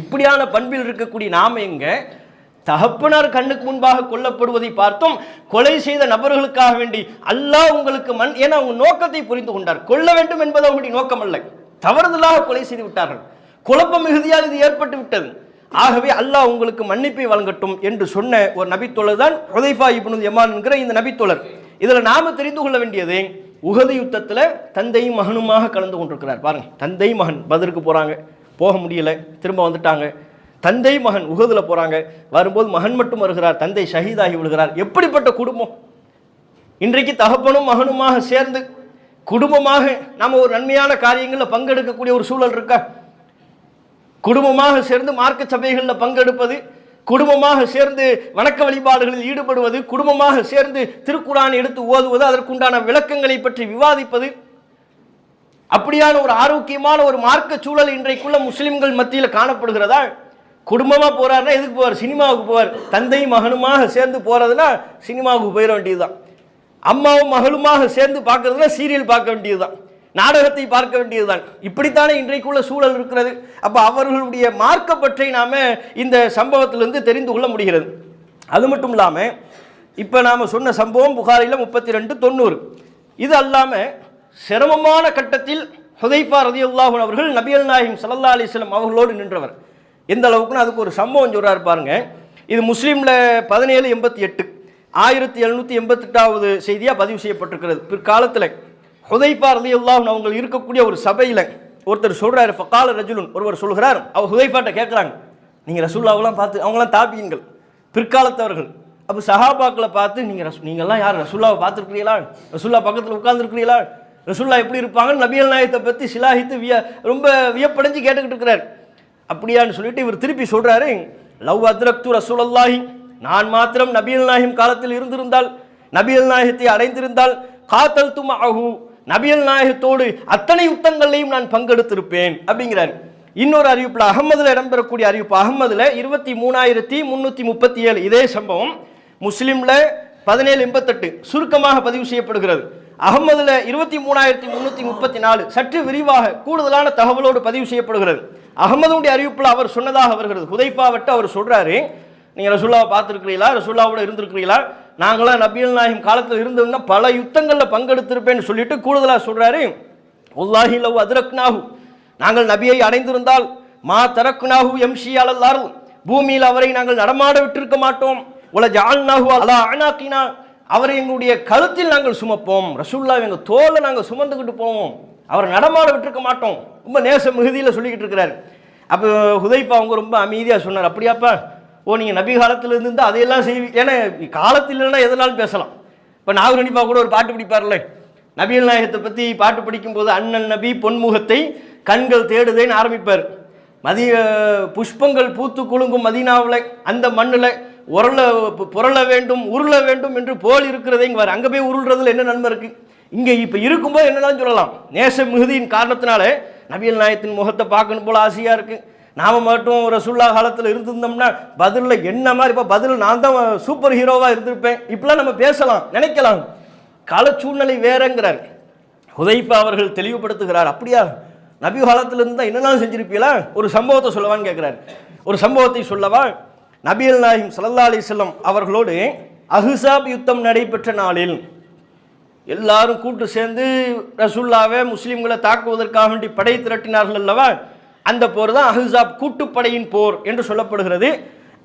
இப்படியான பண்பில் இருக்கக்கூடிய நாம எங்க தகப்பனார் கண்ணுக்கு முன்பாக கொல்லப்படுவதை பார்த்தோம். கொலை செய்த நபர்களுக்காக வேண்டி அல்லாஹ் உங்களுக்கு ஏன்னா அவங்க நோக்கத்தை புரிந்து கொண்டார். கொல்ல வேண்டும் என்பது அவங்களுடைய நோக்கம் அல்ல, தவறுதலாக கொலை செய்து விட்டார்கள். குழப்ப மிகுதியால் இது ஏற்பட்டு விட்டது. ஆகவே அல்லாஹ் உங்களுக்கு மன்னிப்பை வழங்கட்டும் என்று சொன்ன ஒரு நபித்தோழர் தான் ஹுதைஃபா இப்னுல் யமான் என்கிற இந்த நபித்தோழர். இதில் நாம தெரிந்து கொள்ள வேண்டியது, உஹது யுத்தத்தில் தந்தையும் மகனுமாக கலந்து கொண்டிருக்கிறார். பாருங்க, தந்தை மகன் பத்ருக்கு போறாங்க, போக முடியல, திரும்ப வந்துட்டாங்க. தந்தை மகன் உஹதுல போறாங்க, வரும்போது மகன் மட்டும் வருகிறார், தந்தை ஷஹீதாகி விடுகிறார். எப்படிப்பட்ட குடும்பம்! இன்றைக்கு தகப்பனும் மகனுமாக சேர்ந்து குடும்பமாக நாம ஒரு நன்மையான காரியங்களில் பங்கெடுக்கக்கூடிய ஒரு சூழல் இருக்கா? குடும்பமாக சேர்ந்து மார்க்க சபைகளில் பங்கெடுப்பது, குடும்பமாக சேர்ந்து வணக்க வழிபாடுகளில் ஈடுபடுவது, குடும்பமாக சேர்ந்து திருக்குர்ஆனை எடுத்து ஓதுவது, அதற்குண்டான விளக்கங்களை பற்றி விவாதிப்பது, அப்படியான ஒரு ஆரோக்கியமான ஒரு மார்க்க சூழல் இன்றைக்குள்ள முஸ்லிம்கள் மத்தியில் காணப்படுகிறதா? குடும்பமா போறாருன்னா எதுக்கு போவார்? சினிமாவுக்கு போவார். தந்தை மகனுமாக சேர்ந்து போறதுன்னா சினிமாவுக்கு போயிட வேண்டியதுதான். அம்மாவும் மகளுமாக சேர்ந்து பார்க்கறதுனா சீரியல் பார்க்க வேண்டியதுதான், நாடகத்தை பார்க்க வேண்டியதுதான். இப்படித்தானே இன்றைக்குள்ள சூழல் இருக்கிறது. அப்ப அவர்களுடைய மார்க்க பற்றி நாம இந்த சம்பவத்திலிருந்து தெரிந்து கொள்ள முடிகிறது. அது மட்டும் இல்லாம இப்ப நாம சொன்ன சம்பவம் புகாரில 32:90. இது அல்லாம சிரமமான கட்டத்தில் ஹுதைஃபா ரலியல்லாஹு அன்ஹு அவர்கள் நபிகள் நாயகம் ஸல்லல்லாஹு அலைஹி வஸல்லம் அவர்களோடு நின்றவர். எந்த அளவுக்குன்னு அதுக்கு ஒரு சம்பவம் சொல்றாரு பாருங்க. இது முஸ்லீம்ல 1788 1788வது செய்தியா பதிவு செய்யப்பட்டிருக்கிறது. பிற்காலத்தில் ஹுதைஃபா ரலியல்லாஹு அன்ஹு அவங்க இருக்கக்கூடிய ஒரு சபையில் ஒருத்தர் சொல்றாரு, ஃபகால ரஜுலுன், ஒருவர் சொல்கிறார். அவர் ஹுதைஃபாட்ட கேட்குறாங்க, நீங்கள் ரசூலுல்லாஹ்லாம் பார்த்து, அவங்களாம் தாபியீன்கள், பிற்காலத்தவர்கள். அப்போ சஹாபாக்களை பார்த்து நீங்கள்லாம் யார் ரசூலுல்லாஹ்வை பார்த்துருக்கிறீங்களா, ரசூலுல்லாஹ் பக்கத்தில் உட்கார்ந்துருக்கிறீங்களா, ரசூலுல்லாஹ் எப்படி இருப்பாங்கன்னு நபிகள் நாயகத்தை பற்றி சிலாஹித்து ரொம்ப வியப்படைஞ்சு கேட்டுக்கிட்டு இருக்கிறார். அப்படியான்னு சொல்லிட்டு இவர் திருப்பி சொல்றாரு, லவ் அத்ரக்து ரசூலுல்லாஹி, நான் மாத்திரம் நபிகள் நாயகம் காலத்தில் இருந்திருந்தால், நபிகள் நாயகத்தை அடைந்திருந்தால், காத்தல் துமஹு, நபிகள் நாயகத்தோடு அத்தனை யுத்தங்களையும் நான் பங்கெடுத்திருப்பேன் அப்படிங்கிறார். இன்னொரு அறிவிப்புல அகமதுல இடம்பெறக்கூடிய அறிவிப்பு, அகமதுல 23337 இதே சம்பவம் முஸ்லிம்ல 1788 சுருக்கமாக பதிவு செய்யப்படுகிறது. அகமதுல 23334 சற்று விரிவாக கூடுதலான தகவலோடு பதிவு செய்யப்படுகிறது. அகமதுடைய அறிவிப்புல அவர் சொன்னதாக வருகிறது. ஹுதைஃபாவட்ட அவர் சொல்றாரு, நீங்க ரசூலுல்லாஹ்வை பார்த்துருக்கிறீங்களா, ரசூலுல்லாஹ்வோட இருந்திருக்கிறீங்களா, நாங்களாம் நபிகள் நாயகம் காலத்தில் இருந்தோம்னா பல யுத்தங்களில் பங்கெடுத்திருப்பேன்னு சொல்லிட்டு கூடுதலாக சொல்றாரு, வல்லாஹி லவ் அத்ரக்னாஹு, நாங்கள் நபியை அடைந்திருந்தால், மா தரக்னாஹு யம்ஷி அலல் அர்ல், பூமியில் அவரை நாங்கள் நடமாட விட்டிருக்க மாட்டோம், வல ஜஅல்னாஹு அலா அனாகினா, அவரை எங்களுடைய கழுத்தில் நாங்கள் சுமப்போம், ரசூலுல்லாஹ் எங்கள் தோலை நாங்கள் சுமந்துக்கிட்டு போவோம், அவரை நடமாட விட்டுருக்க மாட்டோம். ரொம்ப நேச மிகுதியில் சொல்லிக்கிட்டு இருக்கிறார். அப்போ ஹுதைஃபா அவங்க ரொம்ப அமைதியாக சொன்னார், அப்படியாப்பா, ஓ நீங்கள் நபி காலத்தில் இருந்து அதையெல்லாம் செய்வீங்க, ஏன்னா காலத்தில் இல்லைன்னா எதனாலும் பேசலாம். இப்போ நாகூர் ஹனீஃபா கூட ஒரு பாட்டு பிடிப்பார்ல, நபிகள் நாயகத்தை பற்றி பாட்டு படிக்கும்போது அண்ணன் நபி பொன்முகத்தை கண்கள் தேடுதேன்னு ஆரம்பிப்பார். புஷ்பங்கள் பூத்து குலுங்கும் மதீனாவில் அந்த மண்ணில் புரள வேண்டும் உருள வேண்டும் என்று போல் இருக்கிறதே இங்கே வர, அங்கே போய் உருள்றதுல என்ன நன்மை இருக்குது? இங்கே இப்போ இருக்கும்போது என்னதான் சொல்லலாம், நேச மிகுதியின் காரணத்தினால நபிகள் நாயகத்தின் முகத்தை பார்க்கணும் போல ஆசையாக இருக்குது. நாம மட்டும் ரசூலுல்லாஹ் காலத்தில் இருந்திருந்தோம்னா பதிலில் என்ன மாதிரி, இப்போ பதில் நான் தான் சூப்பர் ஹீரோவாக இருந்திருப்பேன், இப்பெல்லாம் நம்ம பேசலாம் நினைக்கலாம். கால சூழ்நிலை வேறங்கிறார். ஹுதைஃபா அவர்கள் தெளிவுபடுத்துகிறார், அப்படியா நபி காலத்தில் இருந்தால் என்னெல்லாம் செஞ்சிருப்பீங்களா, ஒரு சம்பவத்தை சொல்லவான்னு கேட்குறாரு. ஒரு சம்பவத்தை சொல்லவா? நபிகள் நாயகம் ஸல்லல்லாஹு அலைஹி வஸல்லம் அவர்களோடு அஹ்ஸாப் யுத்தம் நடைபெற்ற நாளில் எல்லாரும் கூட்டு சேர்ந்து ரசூலுல்லாஹ்வை முஸ்லீம்களை தாக்குவதற்காக வேண்டி படை திரட்டினார்கள் அல்லவா? அந்த போர் தான் அஹ்ஸாப் கூட்டுப்படையின் போர் என்று சொல்லப்படுகிறது.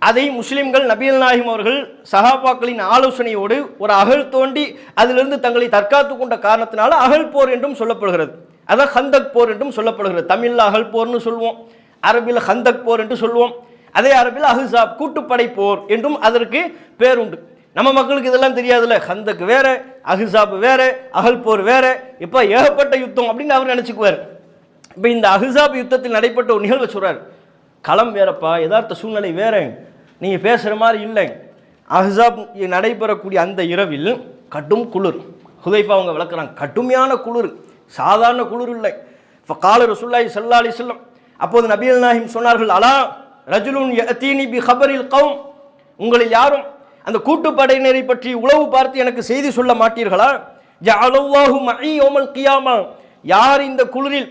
அதை முஸ்லிம்கள் நபிகள் நாயகம் அவர்கள் சஹாபாக்களின் ஆலோசனையோடு ஒரு அகழ் தோண்டி அதிலிருந்து தங்களை தற்காத்து கொண்ட காரணத்தினால அகழ் போர் என்றும் சொல்லப்படுகிறது. அதான் ஹந்தக் போர் என்றும் சொல்லப்படுகிறது. தமிழ்ல அகழ் போர்னு சொல்லுவோம், அரபில் ஹந்தக் போர் என்று சொல்லுவோம். அதே அரபில் அஹ்ஸாப் கூட்டுப்படை போர் என்றும் அதற்கு பேருண்டு. நம்ம மக்களுக்கு இதெல்லாம் தெரியாதுல்ல, ஹந்தக் வேற, அஹ்ஸாப் வேற, அகழ் போர் வேற, இப்போ ஏகப்பட்ட யுத்தம் அப்படின்னு அவர் நினைச்சுக்குவார். இப்போ இந்த அஹ்ஸாப் யுத்தத்தில் நடைபெற்ற ஒரு நிகழ்வை சொல்றார். களம் வேறப்பா, யதார்த்த சூழ்நிலை வேற, நீங்க பேசுற மாதிரி இல்லை. அஹ்ஸாப் நடைபெறக்கூடிய அந்த இரவில் கடும் குளிர். ஹுதைஃபா அவங்க விளக்குறாங்க, கடுமையான குளிர், சாதாரண குளிர் இல்லை. கால ரசூலுல்லாஹி ஸல்லல்லாஹு அலைஹி வஸல்லம், அப்போது நபிகள் நாயகம் சொன்னார்கள், அலா ரஜுலுன் யஅதீனி பி ஹபரில் கௌம், உங்களில் யாரும் அந்த கூட்டுப்படையினரை பற்றி உளவு பார்த்து எனக்கு செய்தி சொல்ல மாட்டீர்களா? ஜஅலல்லாஹு மஇ யௌமல் கியாமா, யார் இந்த குளிரில்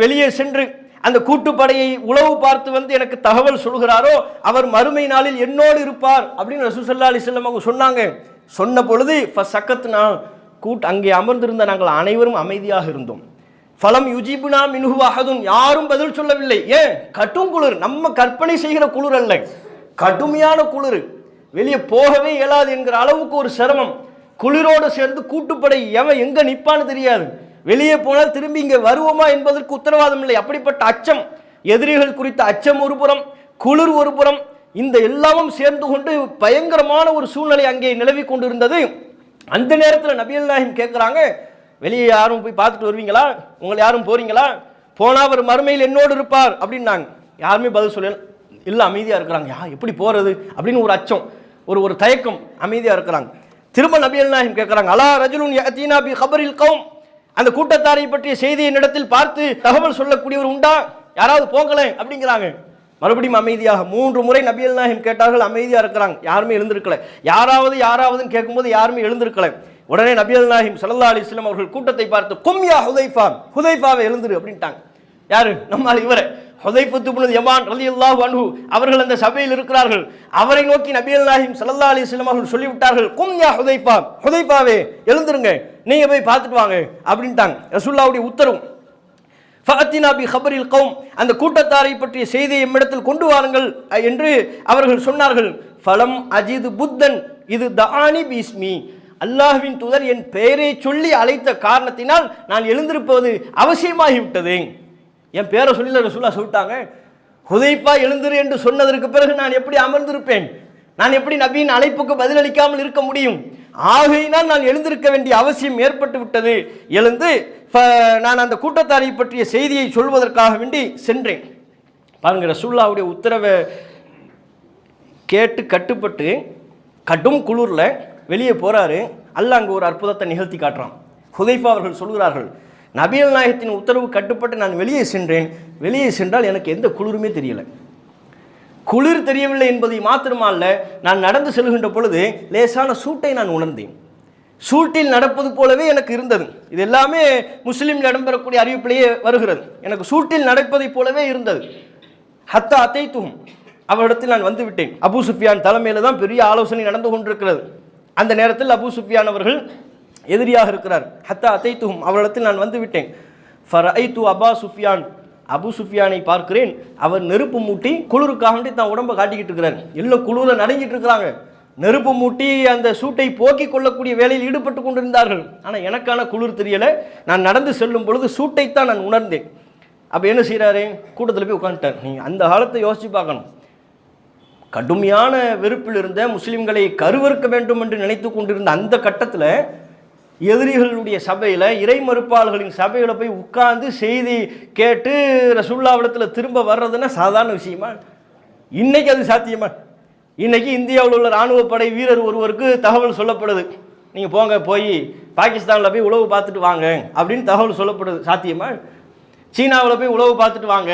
வெளியே சென்று அந்த கூட்டுப்படையை உளவு பார்த்து வந்து எனக்கு தகவல் சொல்கிறாரோ அவர் மறுமை நாளில் என்னோடு இருப்பார் அப்படின்னு ரசூல் ஸல்லல்லாஹு அலைஹி வஸல்லம் அவங்க சொன்னாங்க. சொன்ன பொழுது ஃபஸக்கத்னா, அங்கே அமர்ந்திருந்த நாங்கள் அனைவரும் அமைதியாக இருந்தோம். ஃபலம் யுஜிபுனா மின்ஹு அஹதுன், யாரும் பதில் சொல்லவில்லை. ஏன்? கடும் குளிர், நம்ம கற்பனை செய்கிற குளிர் அல்ல, கடுமையான குளிர், வெளியே போகவே இயலாது என்கிற அளவுக்கு ஒரு சிரமம். குளிரோடு சேர்ந்து கூட்டுப்படை எவன் எங்க நிற்பான்னு தெரியாது, வெளியே போனால் திரும்பி இங்கே வருவோமா என்பதற்கு உத்தரவாதம் இல்லை. அப்படிப்பட்ட அச்சம், எதிரிகள் குறித்த அச்சம் ஒரு புறம், குளிர் ஒரு புறம், இந்த எல்லாமும் சேர்ந்து கொண்டு பயங்கரமான ஒரு சூழ்நிலை அங்கே நிலவி கொண்டிருந்தது. அந்த நேரத்தில் நபிகள் நாயகம் கேட்குறாங்க, வெளியே யாரும் போய் பார்த்துட்டு வருவீங்களா, உங்களை யாரும் போறீங்களா? போனா அவர் மறுமையில் என்னோடு இருப்பார் அப்படின்னாங்க. யாருமே பதில் சொல்லல, இல்லை அமைதியாக இருக்கிறாங்க. எப்படி போறது அப்படின்னு ஒரு அச்சம், ஒரு தயக்கம், அமைதியாக இருக்கிறாங்க. திரும்ப நபிகள் நாயகம் கேட்குறாங்க, அலா ரஜுலுன் யஅதீனா பி ஹபரில் கௌம், அந்த கூட்டத்தாரை பற்றிய செய்தி என்னிடத்தில் பார்த்து தகவல் சொல்லக்கூடியவர் உண்டா? யாராவது போகலை அப்படிங்கிறாங்க. மறுபடியும் அமைதியாக 3 முறை நபிகள் நாயகம் கேட்டார்கள், அமைதியாக இருக்கிறாங்க, யாருமே எழுந்திருக்கல. யாராவதுன்னு கேட்கும்போது யாருமே எழுந்திருக்கல. உடனே நபிகள் நாயகம் ஸல்லல்லாஹு அலைஹி வஸல்லம் அவர்கள் கூட்டத்தை பார்த்து, கும் யா ஹுதைஃபா, ஹுதைஃபாவை எழுந்திரு அப்படின்ட்டாங்க. யாரு? நம்மால் இவரை, ஹுதைஃபத்து இப்னு யமான் ரலியல்லாஹு அன்ஹு அவர்கள் அந்த சபையில் இருக்கிறார்கள். அவரை நோக்கி நபிகள் நாயகம் ஸல்லல்லாஹு அலைஹி வஸல்லம் அவர்கள் சொல்லிவிட்டார்கள், கும் யா ஹுதைஃபா, ஹுதைஃபாவே எழுந்திருங்க, நீங்க போய் பார்த்துட்டு வாங்க அப்படின்ட்டாங்க. ரசூலுல்லாஹ்வுடைய உத்தரவு. ஃபஅத்தினா பி ஹபரில் கௌம், அந்த கூட்டத்தாரை பற்றிய செய்தியை எம்மிடத்தில் கொண்டு வாருங்கள் என்று அவர்கள் சொன்னார்கள். ஃபலம் அஜிது புத்தன் இது தஆனி பிஸ்மி, அல்லாஹ்வின் தூதர் என் பெயரை சொல்லி அழைத்த காரணத்தினால் நான் எழுந்திருப்பது அவசியமாகிவிட்டது. என் பேரை சொல்லி ரசூலுல்லாஹ் சொல்லிட்டாங்க. ஹுதைஃபா எழுந்திரு என்று சொன்னதற்கு பிறகு நான் எப்படி அமர்ந்திருப்பேன்? நான் எப்படி நபியின் அழைப்புக்கு பதிலளிக்காமல் இருக்க முடியும்? ஆகையினால் நான் எழுந்திருக்க வேண்டிய அவசியம் ஏற்பட்டு விட்டது. எழுந்து நான் அந்த கூட்டத்தாரை பற்றிய செய்தியை சொல்வதற்காக வேண்டி சென்றேன். பாருங்க, ரசூலுல்லாஹ்வுடைய உத்தரவை கேட்டு கட்டுப்பட்டு கடும் குளிர்ல வெளியே போறாரு. அல்லாஹ் அங்கே ஒரு அற்புதத்தை நிகழ்த்தி காட்டுறான். ஹுதைஃபா அவர்கள் சொல்கிறார்கள், நபிகள் நாயகத்தின் உத்தரவு கட்டுப்பட்டு நான் வெளியே சென்றேன். வெளியே சென்றால் எனக்கு எந்த குளிருமே தெரியல. குளிர் தெரியவில்லை என்பதை மாத்திரமல்ல, நான் நடந்து செல்கின்ற பொழுது லேசான சூட்டை நான் உணர்ந்தேன். சூட்டில் நடப்பது போலவே எனக்கு இருந்தது. இது எல்லாமே முஸ்லீமில் இடம்பெறக்கூடிய அறிவிப்பிலேயே வருகிறது. எனக்கு சூட்டில் நடப்பதை போலவே இருந்தது. ஹத்தா அத்தைத்தும், அவரிடத்தில் நான் வந்து விட்டேன். அபூ சுஃபியான் தலைமையில் தான் பெரிய ஆலோசனை நடந்து கொண்டிருக்கிறது. அந்த நேரத்தில் அபூ சுஃபியான் அவர்கள் எதிரியாக இருக்கிறார். ஹத்தா அத்தைத்தும், அவரிடத்தில் நான் வந்து விட்டேன். ஃபரைது அபா சுஃபியான், அபூ சுஃபியானை பார்க்கிறேன். அவர் நெருப்பு மூட்டி குளிருக்காக வேண்டி தான் உடம்பை காட்டிக்கிட்டு இருக்கிறார். எல்லாம் குளிரில் நடுங்கிட்டு இருக்கிறாங்க. நெருப்பு மூட்டி அந்த சூட்டை போக்கிக் கொள்ளக்கூடிய வேலையில் ஈடுபட்டு கொண்டிருந்தார்கள். ஆனால் எனக்கான குளிர் தெரியலை. நான் நடந்து செல்லும் பொழுது சூட்டைத்தான் நான் உணர்ந்தேன். அப்போ என்ன செய்கிறாரு? கூட்டத்தில் போய் உட்காந்துட்டார். நீங்கள் அந்த காலத்தை யோசித்து பார்க்கணும். கடுமையான வெறுப்பில் இருந்த முஸ்லிம்களை கருவறுக்க வேண்டும் என்று நினைத்து கொண்டிருந்த அந்த கட்டத்தில் எதிரிகளுடைய சபையில், இறை மறுப்பாளர்களின் சபையில் போய் உட்கார்ந்து செய்தி கேட்டு ரசூலுல்லாஹ்விடத்தில் திரும்ப வர்றதுன்னா சாதாரண விஷயமா? இன்னைக்கு அது சாத்தியமா? இன்னைக்கு இந்தியாவில் உள்ள இராணுவ படை வீரர் ஒருவருக்கு தகவல் சொல்லப்படுது, நீங்கள் போங்க, போய் பாகிஸ்தானில் போய் உளவு பார்த்துட்டு வாங்க அப்படின்னு தகவல் சொல்லப்படுது. சாத்தியமா? சீனாவில் போய் உளவு பார்த்துட்டு வாங்க,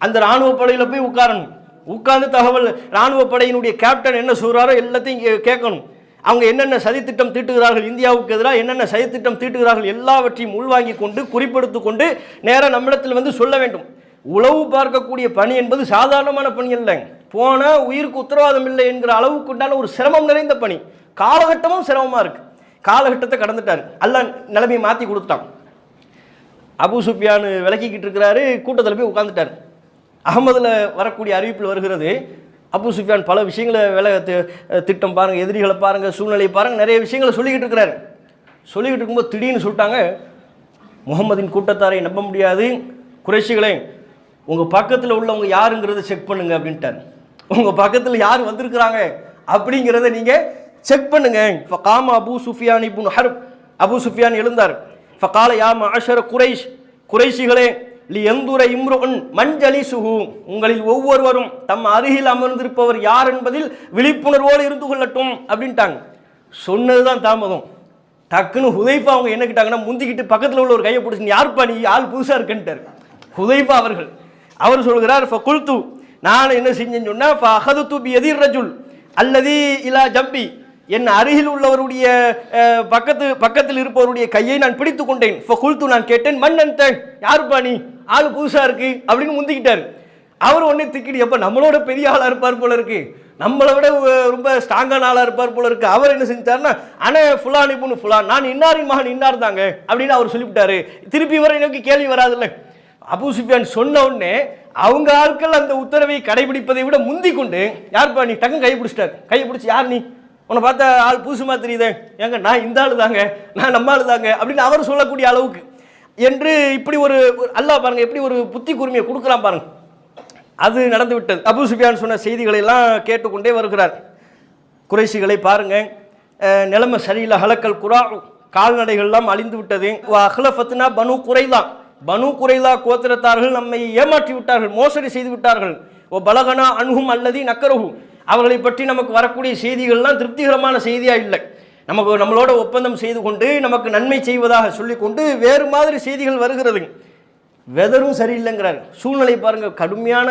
அந்த இராணுவ படையில் போய் உட்காரணும். உட்கார்ந்து தகவல், இராணுவ படையினுடைய கேப்டன் என்ன சொல்கிறாரோ எல்லாத்தையும் இங்கே கேட்கணும். அவங்க என்னென்ன சதித்திட்டம் தீட்டுகிறார்கள், இந்தியாவுக்கு எதிராக என்னென்ன சதித்திட்டம் தீட்டுகிறார்கள், எல்லாவற்றையும் உள்வாங்கி கொண்டு குறிப்பெடுத்து கொண்டு நேராக நம்மிடத்தில் வந்து சொல்ல வேண்டும். உளவு பார்க்கக்கூடிய பணி என்பது சாதாரணமான பணி இல்லை. போனால் உயிருக்கு உத்தரவாதம் இல்லை என்கிற அளவுக்கு உண்டான ஒரு சிரமம் நிறைந்த பணி. காலகட்டமும் சிரமமாக இருக்குது. காலகட்டத்தை கடந்துட்டார். அல்லாஹ் நிலைமையை மாற்றி கொடுத்தான். அபூ சுஃபியான் விளக்கிக்கிட்டு இருக்கிறாரு, கூட்டத்தில் போய் உட்காந்துட்டார். அகமதில் வரக்கூடிய அறிவிப்பில் வருகிறது, அபூ சுஃபியான் பல விஷயங்களை திட்டம் பாருங்கள், எதிரிகளை பாருங்கள், சூழ்நிலையை பாருங்கள், நிறைய விஷயங்களை சொல்லிக்கிட்டு இருக்கிறாரு. சொல்லிக்கிட்டு இருக்கும்போது திடீர்னு சொல்லிட்டாங்க, முகமதின் கூட்டத்தாரை நம்ப முடியாது, குறைஷிகளே உங்கள் பக்கத்தில் உள்ளவங்க யாருங்கிறத செக் பண்ணுங்க அப்படின்ட்டார். உங்கள் பக்கத்தில் யார் வந்திருக்கிறாங்க அப்படிங்கிறத நீங்கள் செக் பண்ணுங்க. ஃபகாம அபூ சுஃபியான் இப்னு ஹர்ப், அபூ சுஃபியான் எழுந்தார். ஃபகால யா மஅஷர குரைஷ், குறைஷிகளே லி யந்துர இம்ருன் மன்ஜலிசுஹு, உங்களில் ஒவ்வொருவரும் தம் அருகில் அமர்ந்திருப்பவர் யார் என்பதில் விழிப்புணர்வோடு இருந்து கொள்ளட்டும் அப்படின்ட்டாங்க. சொன்னதுதான் தாமதம். டக்குன்னு ஹுதைஃபா அவங்க என்ன கிட்டாங்கன்னா, முந்திக்கிட்டு பக்கத்தில் உள்ள ஒரு கையை பிடிச்சி, யாருப்பா நீ, ஆள் புதுசாக இருக்குன்ட்டார் ஹுதைஃபா அவர்கள். அவர் சொல்கிறார், ஃபகுல்து, நான் என்ன செஞ்சேன்னு சொன்னால், ஃபஅஹது பியதிர் ரஜுல் அல்லதி இலா ஜம்பி, என் அருகில் உள்ளவருடைய பக்கத்தில் இருப்பவருடைய கையை நான் பிடித்து கொண்டேன். ஃபகுல்து, நான் கேட்டேன், மன் அன்த, யாருப்பா நீ, ஆள் புதுசாக இருக்கு அப்படின்னு முந்திக்கிட்டார். அவர் ஒன்னே திக்கிடி, அப்போ நம்மளோட பெரிய ஆளாக இருப்பார் போல இருக்கு, நம்மளை விட ரொம்ப ஸ்ட்ராங்கான ஆளாக இருப்பார் போல இருக்கு. அவர் என்ன செஞ்சார்னா, அனே ஃபுலான் இப்னு ஃபுலான், நான் இன்னாரின் மகன் இன்னார் தாங்க அப்படின்னு அவர் சொல்லிவிட்டாரு. திருப்பி வரை நோக்கி கேள்வி வராதுல்ல. அபூ சுஃபியான் சொன்ன உடனே அவங்க ஆட்கள் அந்த உத்தரவை கடைபிடிப்பதை விட முந்தி கொண்டு, யார்ப்பா நீ, டக்கு கையை பிடிச்சிட்டார். கையை பிடிச்சி, யார் நீ, உன்னை பார்த்தா ஆள் புதுசுமா தெரியுதே, ஏங்க நான் இந்த ஆளு தாங்க, நான் நம்ம ஆளு தாங்க அப்படின்னு அவர் சொல்லக்கூடிய அளவுக்கு என்று இப்படி ஒரு அல்லாஹ் பாருங்க எப்படி ஒரு புத்தி கூர்மையை கொடுக்குறான் பாருங்க. அது நடந்து விட்டது. அபூ சுஃபியான் சொன்ன செய்திகளை எல்லாம் கேட்டுக்கொண்டே வருகிறார். குறைஷிகளை பாருங்க, நிலைமை சரியில்லை, ஹலக்கல் குரா, கால்நடைகள்லாம் அழிந்து விட்டது. அஹ்லஃபத்னா பனு குறைலா, பனு குறைலா கோத்திரத்தார்கள் நம்மை ஏமாற்றி விட்டார்கள், மோசடி செய்து விட்டார்கள். ஓ பலகனா அன்ஹும் அல்லதி நக்கரஹு, அவர்களை பற்றி நமக்கு வரக்கூடிய செய்திகள்லாம் திருப்திகரமான செய்தியா இல்லை. நம்மளோட ஒப்பந்தம் செய்து கொண்டு நமக்கு நன்மை செய்வதாக சொல்லிக்கொண்டு வேறு மாதிரி செய்திகள் வருகிறது. வெதரும் சரியில்லைங்கிறார். சூழ்நிலை பாருங்க, கடுமையான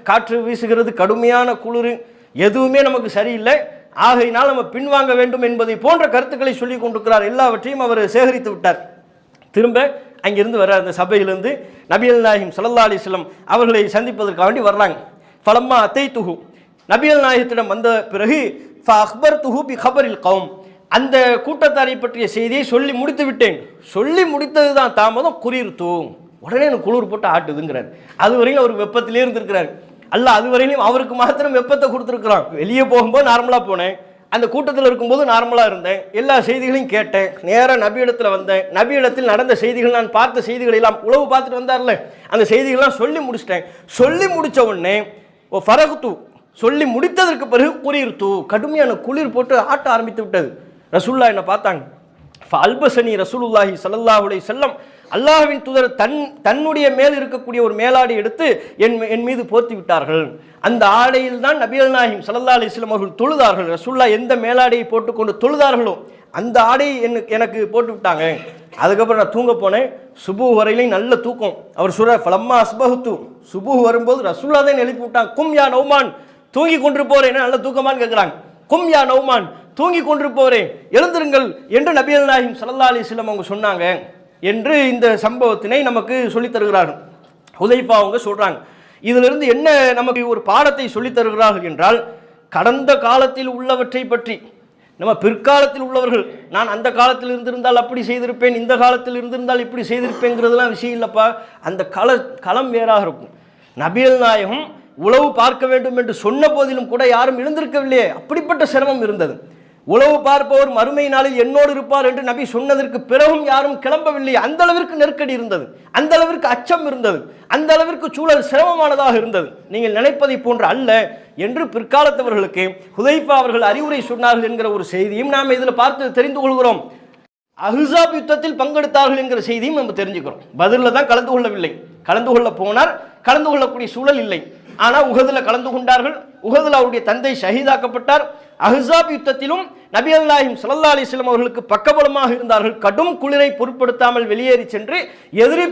காற்று வீசுகிறது, கடுமையான குளிர், எதுவுமே நமக்கு சரியில்லை, ஆகையினால் நம்ம பின்வாங்க வேண்டும் என்பதை போன்ற கருத்துக்களை சொல்லி கொண்டிருக்கிறார். எல்லாவற்றையும் அவர் சேகரித்து விட்டார். திரும்ப அங்கிருந்து வர அந்த சபையிலிருந்து நபிகள் நாயகம் ஸல்லல்லாஹு அலைஹி வஸல்லம் அவர்களை சந்திப்பதற்காக வேண்டி வர்றாங்க. ஃபலம்மா அத்தைத்துஹு, நபிகள் நாயகத்திடம் வந்த பிறகு ஃபஅக்பர்துஹு பி கபரில் கௌம், அந்த கூட்டத்தாரை பற்றிய செய்தியை சொல்லி முடித்து விட்டேன். சொல்லி முடித்தது தான் தாமதம், குறிர்த்து, உடனே எனக்கு குளிர் போட்டு ஆட்டுதுங்கிறார். அது வரையும் அவர் வெப்பத்திலே இருந்திருக்கிறார். அல்ல அது வரையிலும் அவருக்கு மாத்திரம் வெப்பத்தை கொடுத்துருக்குறான். வெளியே போகும்போது நார்மலாக போனேன், அந்த கூட்டத்தில் இருக்கும்போது நார்மலாக இருந்தேன், எல்லா செய்திகளையும் கேட்டேன், நேராக நபியிடத்தில் வந்தேன், நபியிடத்தில் நடந்த செய்திகள், நான் பார்த்த செய்திகள் எல்லாம் உளவு பார்த்துட்டு வந்தார்ல, அந்த செய்திகள்லாம் சொல்லி முடிச்சிட்டேன். சொல்லி முடித்த உடனே ஓ ஃபரகுத்து, சொல்லி முடித்ததற்கு பிறகு குளிர்த்து, கடுமையான குளிர் போட்டு ஆட்ட ஆரம்பித்து விட்டது. ரசூல்லா என்ன பார்த்தாங்க. அல்பசனி ரசூலுல்லாஹி ஸல்லல்லாஹு அலைஹி வஸல்லம், அல்லாஹ்வின் தூதர் தன்னுடைய மேல் இருக்கக்கூடிய ஒரு மேலாடை எடுத்து என் மீது போர்த்தி விட்டார்கள். அந்த ஆடையில் தான் நபிகள் நாயகம் ஸல்லல்லாஹு அலைஹி வஸல்லம் அவர்கள் தொழுதார்கள். ரசூல்லா எந்த மேலாடையை போட்டுக்கொண்டு தொழுதார்களோ அந்த ஆடையை எனக்கு போட்டு விட்டாங்க. அதுக்கப்புறம் நான் தூங்க போனேன், சுபு வரையிலையும் நல்ல தூக்கம். அவர் சொல்ற ஃபலம்மா அஸ்பஹுத்து, சுபு வரும்போது ரசூல்லா தான் எழுப்பி விட்டாங்க. கும் யா நௌமான், தூங்கி கொண்டு போறேன், நல்ல தூக்கமான்னு கேட்குறாங்க. கும் யா நௌமான், தூங்கி கொண்டு போறேன், எழுந்திருங்கள் என்று நபிகள் நாயகம் ஸல்லல்லாஹு அலைஹி வஸல்லம் அவங்க சொன்னாங்க என்று இந்த சம்பவத்தினை நமக்கு சொல்லித் தருகிறார்கள். ஹுதைஃபா அவங்க சொல்றாங்க. இதிலிருந்து என்ன நமக்கு ஒரு பாடத்தை சொல்லித் தருகிறார்கள் என்றால், கடந்த காலத்தில் உள்ளவற்றை பற்றி நம்ம பிற்காலத்தில் உள்ளவர்கள், நான் அந்த காலத்தில் இருந்திருந்தால் அப்படி செய்திருப்பேன், இந்த காலத்தில் இருந்திருந்தால் இப்படி செய்திருப்பேங்கிறதுலாம் விஷயம் இல்லைப்பா. அந்த களம் வேறாக இருக்கும். நபிகள் நாயகம் உளவு பார்க்க வேண்டும் என்று சொன்ன போதிலும் கூட யாரும் எழுந்திருக்கவில்லையே, அப்படிப்பட்ட சிரமம் இருந்தது. உளவு பார்ப்பவர் மறுமை நாளில் என்னோடு இருப்பார் என்று நபி சொன்னதற்கு பிறகும் யாரும் கிளம்பவில்லை. அந்த அளவிற்கு நெருக்கடி இருந்தது, அந்த அளவிற்கு அச்சம் இருந்தது, அந்த அளவிற்கு சூழல் சிரமமானதாக இருந்தது. நீங்கள் நினைப்பதை போன்று அல்ல என்று பிற்காலத்தவர்களுக்கு ஹுதைஃபா அவர்கள் அறிவுரை சொன்னார்கள் என்கிற ஒரு செய்தியும் நாம் இதில் பார்த்து தெரிந்து கொள்கிறோம். அஹ்ஸாப் யுத்தத்தில் பங்கெடுத்தார்கள் என்கிற செய்தியும் நம்ம தெரிஞ்சுக்கிறோம். பதிலில் தான் கலந்து கொள்ளவில்லை, கலந்து கொள்ள போனார், கலந்து கொள்ளக்கூடிய சூழல் இல்லை. ஆனால் உஹதில் கலந்து கொண்டார்கள். உஹதில் அவருடைய தந்தை ஷஹீதாக்கப்பட்டார். அஹ்ஸாப் யுத்தத்திலும் நபிகள் நாயகம் ஸல்லல்லாஹு அலைஹி வஸல்லம் அவர்களுக்கு பக்கபலமாக இருந்தார்கள். கடும் குளிரை பொருட்படுத்தாமல் வெளியேறி சென்று எதிரி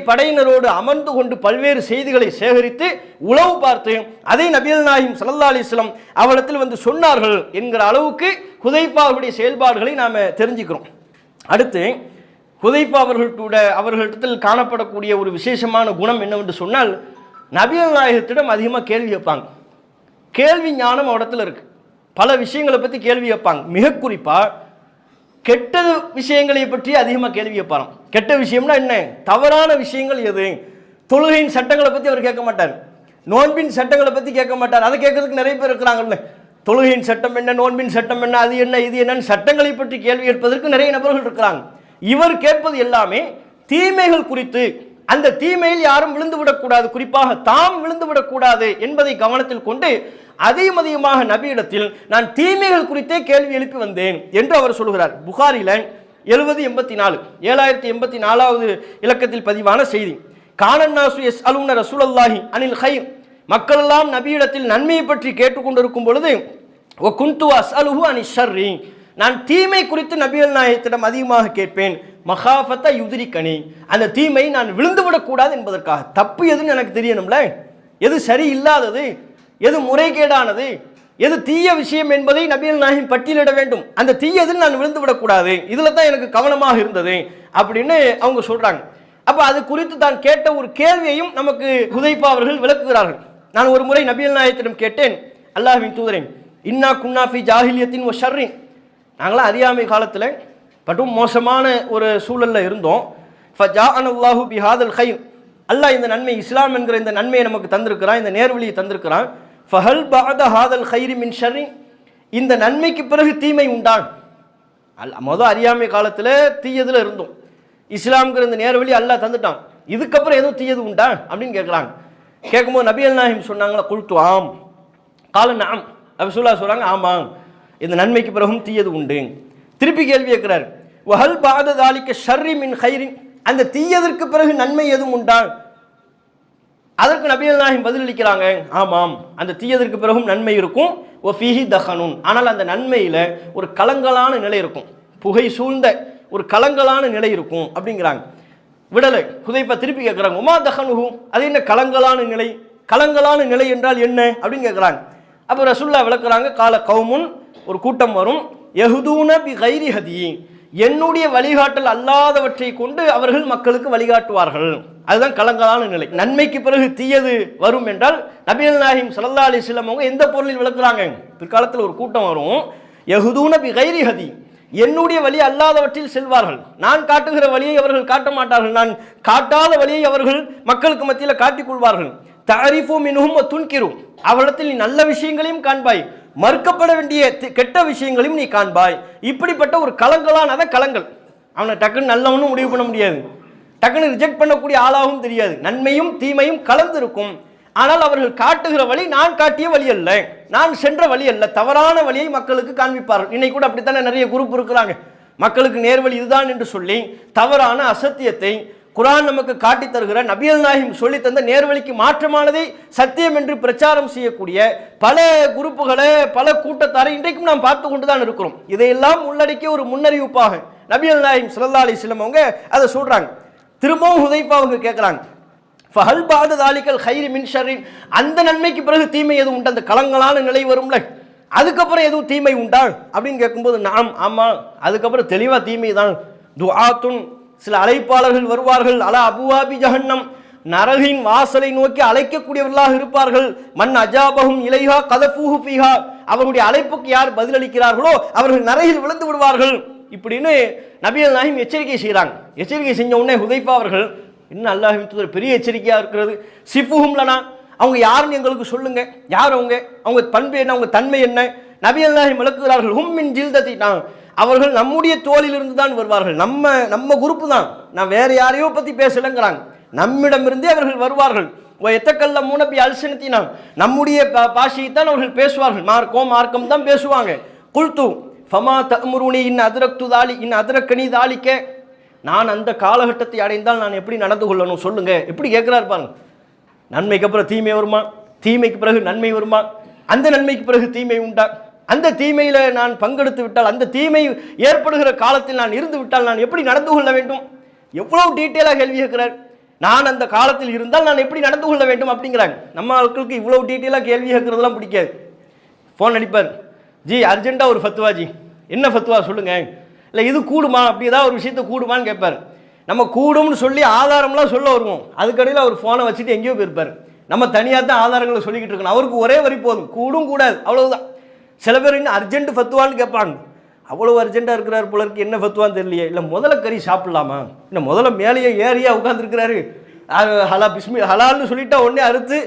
படையினரோடு அமர்ந்து கொண்டு பல்வேறு செய்திகளை சேகரித்து உளவு பார்த்து அதை நபிகள் நாயகம் ஸல்லல்லாஹு அலைஹி வஸல்லம் அவரிடத்தில் வந்து சொன்னார்கள் என்கிற அளவுக்கு ஹுதைஃபா அவருடைய செயல்பாடுகளை நாம் தெரிஞ்சுக்கிறோம். அடுத்து ஹுதைஃபா அவர்களிடத்தில் காணப்படக்கூடிய ஒரு விசேஷமான குணம் என்னவென்று சொன்னால், நபிகள் நாயகத்திடம் அதிகமாக கேள்வி வைப்பாங்க. கேள்வி ஞானம் அவரிடத்தில் இருக்கு. பல விஷயங்களை பற்றி கேள்வி வைப்பாங்க. மிக குறிப்பாக கெட்ட விஷயங்களை பற்றி அதிகமாக கேள்வி கேட்பாராம். கெட்ட விஷயம்னா என்ன, தவறான விஷயங்கள் எது? தொழுகையின் சட்டங்களை பற்றி அவர் கேட்க மாட்டார், நோன்பின் சட்டங்களை பற்றி கேட்க மாட்டார். அதை கேட்கறதுக்கு நிறைய பேர் இருக்கிறாங்கல்ல, தொழுகையின் சட்டம் என்ன, நோன்பின் சட்டம் என்ன, அது என்ன இது என்னன்னு சட்டங்களை பற்றி கேள்வி கேட்பதற்கு நிறைய நபர்கள் இருக்கிறாங்க. இவர் கேட்பது எல்லாமே தீமைகள் குறித்து, அந்த தீமையில் யாரும் விழுந்து விடக்கூடாது, குறிப்பாக தாம் விழுந்து விடக்கூடாது என்பதை கவனத்தில் கொண்டு அதிகமாக நபியிடத்தில் நான் தீமைகள் குறித்தே கேள்வி எழுப்பி வந்தேன் என்று அவர் சொல்கிறார். புகாரில 7084 7084வது இலக்கத்தில் பதிவான செய்தி. கானன்னாசு யஸ்அலூன ரசூலல்லாஹி அனில் கைர், மக்கள் எல்லாம் நபியிடத்தில் நன்மையை பற்றி கேட்டுக்கொண்டிருக்கும் பொழுது வ குன்து அஸ்அலுஹு அனிஷ் ஷர்ரி, நான் தீமை குறித்து நபிகள் நாயகத்திடம் அதிகமாக கேட்பேன். மகாஃபத்த யுதிரிகனி, அந்த தீமை நான் விழுந்து விடக்கூடாது என்பதற்காக. தப்பு எதுன்னு எனக்கு தெரியணும்ல, எது சரி இல்லாதது, எது முறைகேடானது, எது தீய விஷயம் என்பதை நபிகள் நாயகம் பட்டியலிட வேண்டும். அந்த தீயதில் நான் விழுந்து விடக்கூடாது, இதுல தான் எனக்கு கவனமாக இருந்தது அப்படின்னு அவங்க சொல்றாங்க. அப்ப அது குறித்து தான் கேட்ட ஒரு கேள்வியையும் நமக்கு ஹுதைபா அவர்கள் விளக்குகிறார்கள். நான் ஒரு முறை நபிகள் நாயகத்திடம் கேட்டேன், அல்லாஹ்வின் தூதரே, இன்னா குன்னா ஃபி ஜாஹிலியத்தின் வ ஷர்ரின், நாங்களாம் அறியாமை காலத்தில் பட்டும் மோசமான ஒரு சூழலில் இருந்தோம். ஃபஜாஅனல்லாஹு பிஹாதல் கைர், அல்லாஹ் இந்த நன்மை, இஸ்லாம் என்கிற இந்த நன்மையை நமக்கு தந்திருக்கிறான், இந்த நேர்வழியை தந்திருக்கிறான். ஃபஹல் பஅத ஹாதல் கைரி மின் ஷர்ரி, இந்த நன்மைக்கு பிறகு தீமை உண்டான்? மொதல் அறியாமை காலத்தில் தீயதில் இருந்தோம், இஸ்லாம்ங்கிற இந்த நேர்வழி அல்லாஹ் தந்துட்டான், இதுக்கப்புறம் எதுவும் தீயது உண்டா அப்படின்னு கேட்குறாங்க. கேட்கும்போது நபிகள் நாயகம் சொன்னாங்களா, குல்து ஆம் கால நாம், ரசூலுல்லாஹ் சொல்றாங்க, ஆமாம் இந்த நன்மைக்கு பிறகும் தீயது உண்டு. திருப்பி கேள்வி கேட்கிறார், வஹல் பஅத தாலிக ஷர்ரி மின் கைரின், அந்த தீயதற்கு பிறகு நன்மை எதுவும் உண்டா? அதற்கு நபிகள் நாயகம் பதிலளிக்கிறாங்க, ஆமாம் அந்த தீயதற்கு பிறகும் நன்மை இருக்கும். ஒ ஃபீஹி தஹனுன், ஆனால் அந்த நன்மையில் ஒரு கலங்கலான நிலை இருக்கும், புகை சூழ்ந்த ஒரு கலங்கலான நிலை இருக்கும் அப்படிங்கிறாங்க. விடலை. ஹுதைபா திருப்பி கேட்குறாங்க, உமா தஹனுஹு, அது என்ன கலங்கலான நிலை? கலங்கலான நிலை என்றால் என்ன அப்படின்னு கேட்குறாங்க. அப்போ ரசூலுல்லாஹ் விளக்குறாங்க, கால கௌமுன், ஒரு கூட்டம் வரும், யஹுதூன பி கைரி ஹதி, என்னுடைய வழிகாட்டல் அல்லாதவற்றை கொண்டு அவர்கள் மக்களுக்கு வழிகாட்டுவார்கள், அதுதான் கலங்கலான நிலை. நன்மைக்கு பிறகு தீயது வரும் என்றால் நபிகள் நாயகம் ஸல்லல்லாஹு அலைஹி வஸல்லம் அவங்க எந்த பொருளில் விளக்குறாங்க? பிற்காலத்தில் ஒரு கூட்டம் வரும், யஹுதூன பி கைரி ஹதி, என்னுடைய வழி அல்லாதவற்றில் செல்வார்கள், நான் காட்டுகிற வழியை அவர்கள் காட்ட மாட்டார்கள், நான் காட்டாத வழியை அவர்கள் மக்களுக்கு மத்தியில் காட்டிக் கொள்வார்கள். தஅரிஃபு மின்ஹும் வ துன்கிரு, அவரிடத்தில் நீ நல்ல விஷயங்களையும் காண்பாய், மறுக்கப்பட வேண்டிய கெட்ட விஷயங்களையும் நீ காண்பாய். இப்படிப்பட்ட ஒரு கலங்கலான கலங்கள், அவனை டக்குன்னு நல்லவனும் முடிவு பண்ண முடியாது, டக்குன்னு ரிஜெக்ட் பண்ணக்கூடிய ஆளாகவும் தெரியாது, நன்மையும் தீமையும் கலந்து இருக்கும். ஆனால் அவர்கள் காட்டுகிற வழி நான் காட்டிய வழி அல்ல, நான் சென்ற வழி அல்ல, தவறான வழியை மக்களுக்கு காண்பிப்பார்கள். இன்னைக்கு கூட அப்படித்தானே நிறைய குரூப் இருக்கிறாங்க, மக்களுக்கு நேர்வழி இதுதான் என்று சொல்லி தவறான அசத்தியத்தை குர்ஆன் நமக்கு காட்டி தருகிற, நபிகள் நாயகம் சொல்லி தந்த நேர்வழிக்கு மாற்றமானதை சத்தியம் என்று பிரச்சாரம் செய்யக்கூடிய பல குரூப்புகளை, பல கூட்டத்தாரை இன்றைக்கும் நாம் பார்த்து கொண்டு தான் இருக்கிறோம். இதையெல்லாம் உள்ளடக்கிய ஒரு முன்னறிவிப்பாக நபிகள் நாயகம் ஸல்லல்லாஹு அலைஹி வஸல்லம் அவங்க அதை சொல்றாங்க. திரும்பவும் ஹுதைபா அவங்க கேட்குறாங்க, ஃபஹல் பஅத தாலிகல் கைரி மின் ஷர்ரின், அந்த நன்மைக்கு பிறகு தீமை எதுவும் உண்டா? அந்த கலங்கலான நிலை வரும்ல, அதுக்கப்புறம் எதுவும் தீமை உண்டா அப்படின்னு கேட்கும்போது, நாம் ஆமா, அதுக்கப்புறம் தெளிவா தீமை தான். துஆத்துன், சில அழைப்பாளர்கள் வருவார்கள், அலா அபுவாபி ஜஹன்னம், நரகின் வாசலை நோக்கி அழைக்கக்கூடியவர்களாக இருப்பார்கள். மன் அஜாபஹும் இலைஹா கதஃபூஹு ஃபீஹா, அவர்களுடைய அழைப்புக்கு யார் பதிலளிக்கிறார்களோ அவர்கள் நரகில் விழுந்து விடுவார்கள். இப்படின்னு நபிகள் நாயகம் எச்சரிக்கை செய்கிறாங்க. எச்சரிக்கை செஞ்ச உடனே ஹுதைபா அவர்கள், இன்னும் அல்லாஹ்வின் தூதர் பெரிய எச்சரிக்கையாக இருக்கிறது, சிஃபுஹும் லனா, அவங்க யாருன்னு எங்களுக்கு சொல்லுங்க, யார் அவங்க பண்பு என்ன, அவங்க தன்மை என்ன? நபிகள் நாயகம் விளக்குகிறார்கள், ஹும் மின் ஜில்தத்தினா, அவர்கள் நம்முடைய தோளிலிருந்து தான் வருவார்கள், நம்ம குரூப்பு தான், நான் வேற யாரையோ பத்தி பேசலங்கிறாங்க, நம்மிடமிருந்தே அவர்கள் வருவார்கள். எத்தக்கல்ல பி அல்சனத்தினா, நம்முடைய பாஷையை தான் அவர்கள் பேசுவார்கள், மார்க்கம் தான் பேசுவாங்க. குல்து ஃபமா தஅமுருனி இன் அதரக்து தாலி இன் அதரக்கனி தாலிக்க, நான் அந்த காலகட்டத்தை அடைந்தால் நான் எப்படி நடந்து கொள்ளணும் சொல்லுங்க. எப்படி கேட்கிறார் பாருங்க, நன்மைக்கு அப்புறம் தீமை வருமா, தீமைக்கு பிறகு நன்மை வருமா, அந்த நன்மைக்கு பிறகு தீமை உண்டா, அந்த தீமையில நான் பங்கெடுத்து விட்டால், அந்த தீமை ஏற்படுகிற காலத்தில் நான் இருந்து விட்டால் நான் எப்படி நடந்து கொள்ள வேண்டும்? எவ்வளவு டீட்டெயிலாக கேள்வி கேட்கிறார். நான் அந்த காலத்தில் இருந்தால் நான் எப்படி நடந்து கொள்ள வேண்டும் அப்படிங்கிறாங்க. நம்ம ஆட்களுக்கு இவ்வளவு டீட்டெயிலாக கேள்வி கேட்கறதுலாம் பிடிக்காது. ஃபோன் அடிப்பார், ஜி அர்ஜென்ட்டாக ஒரு ஃபத்வா, ஜி என்ன ஃபத்வா சொல்லுங்க, இல்லை இது கூடுமா, அப்படி ஏதாவது ஒரு விஷயத்த கூடுமான்னு கேட்பார். நம்ம கூடும்னு சொல்லி ஆதாரம்லாம் சொல்ல வருவோம், அதுக்கடையில் அவர் ஃபோனை வச்சுட்டு எங்கேயோ போயிருப்பார். நம்ம தனியாக தான் ஆதாரங்களை சொல்லிக்கிட்டு இருக்கணும், அவருக்கு ஒரே வரி போதும், கூடும் கூடாது அவ்வளவுதான். சில பேர் இன்னும் அர்ஜென்ட் ஃபத்வான்னு கேட்பாங்க, அவ்வளோ அர்ஜென்ட்டாக இருக்கிறார் போல இருக்கு, என்ன ஃபத்வான்னு தெரியலையே. இல்லை முதல்ல கறி சாப்பிட்லாமா, இல்லை முதல்ல மேலேயே ஏறியா உட்காந்துருக்கிறாரு, ஹலால்னு சொல்லிட்டா உடனே அறுத்து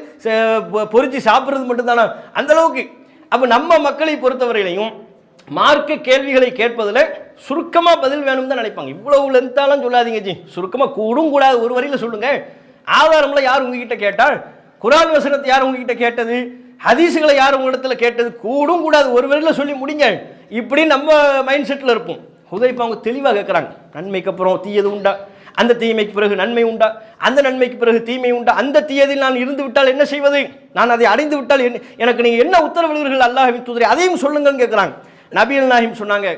பொறிச்சு சாப்பிட்றது மட்டும்தானா அந்தளவுக்கு. அப்போ நம்ம மக்களை பொறுத்தவரையிலையும் மார்க்க கேள்விகளை கேட்பதில் சுருக்கமாக பதில் வேணும்னு தான் நினைப்பாங்க. இவ்வளவு லென்த்தாலாம் சொல்லாதீங்க ஜி, சுருக்கமாக கூடும் கூடாது ஒரு வரியில் சொல்லுங்கள். ஆதாரம்ல யார் உங்ககிட்ட கேட்டால், குர்ஆன் வசனத்தை யார் உங்ககிட்ட கேட்டது, ஹதீஸுகளை யார் உங்களிடத்துல கேட்டது, கூடும் கூடாது ஒரு வரியில் சொல்லி முடிங்க. இப்படி நம்ம மைண்ட் செட்டில் இருப்போம். ஹுதைஃபா அவங்க தெளிவாக கேட்குறாங்க, நன்மைக்கு அப்புறம் தீயது உண்டா, அந்த தீமைக்கு பிறகு நன்மை உண்டா, அந்த நன்மைக்கு பிறகு தீமை உண்டா, அந்த தீயதில் நான் இருந்து விட்டால் என்ன செய்வது, நான் அதை அடைந்து விட்டால் எனக்கு நீங்கள் என்ன உத்தரவிடுவீர்கள் அல்லாஹ்வின் தூதரே, அதையும் சொல்லுங்கன்னு கேட்குறாங்க. நபிகள் நாயகம் சொன்னாங்க,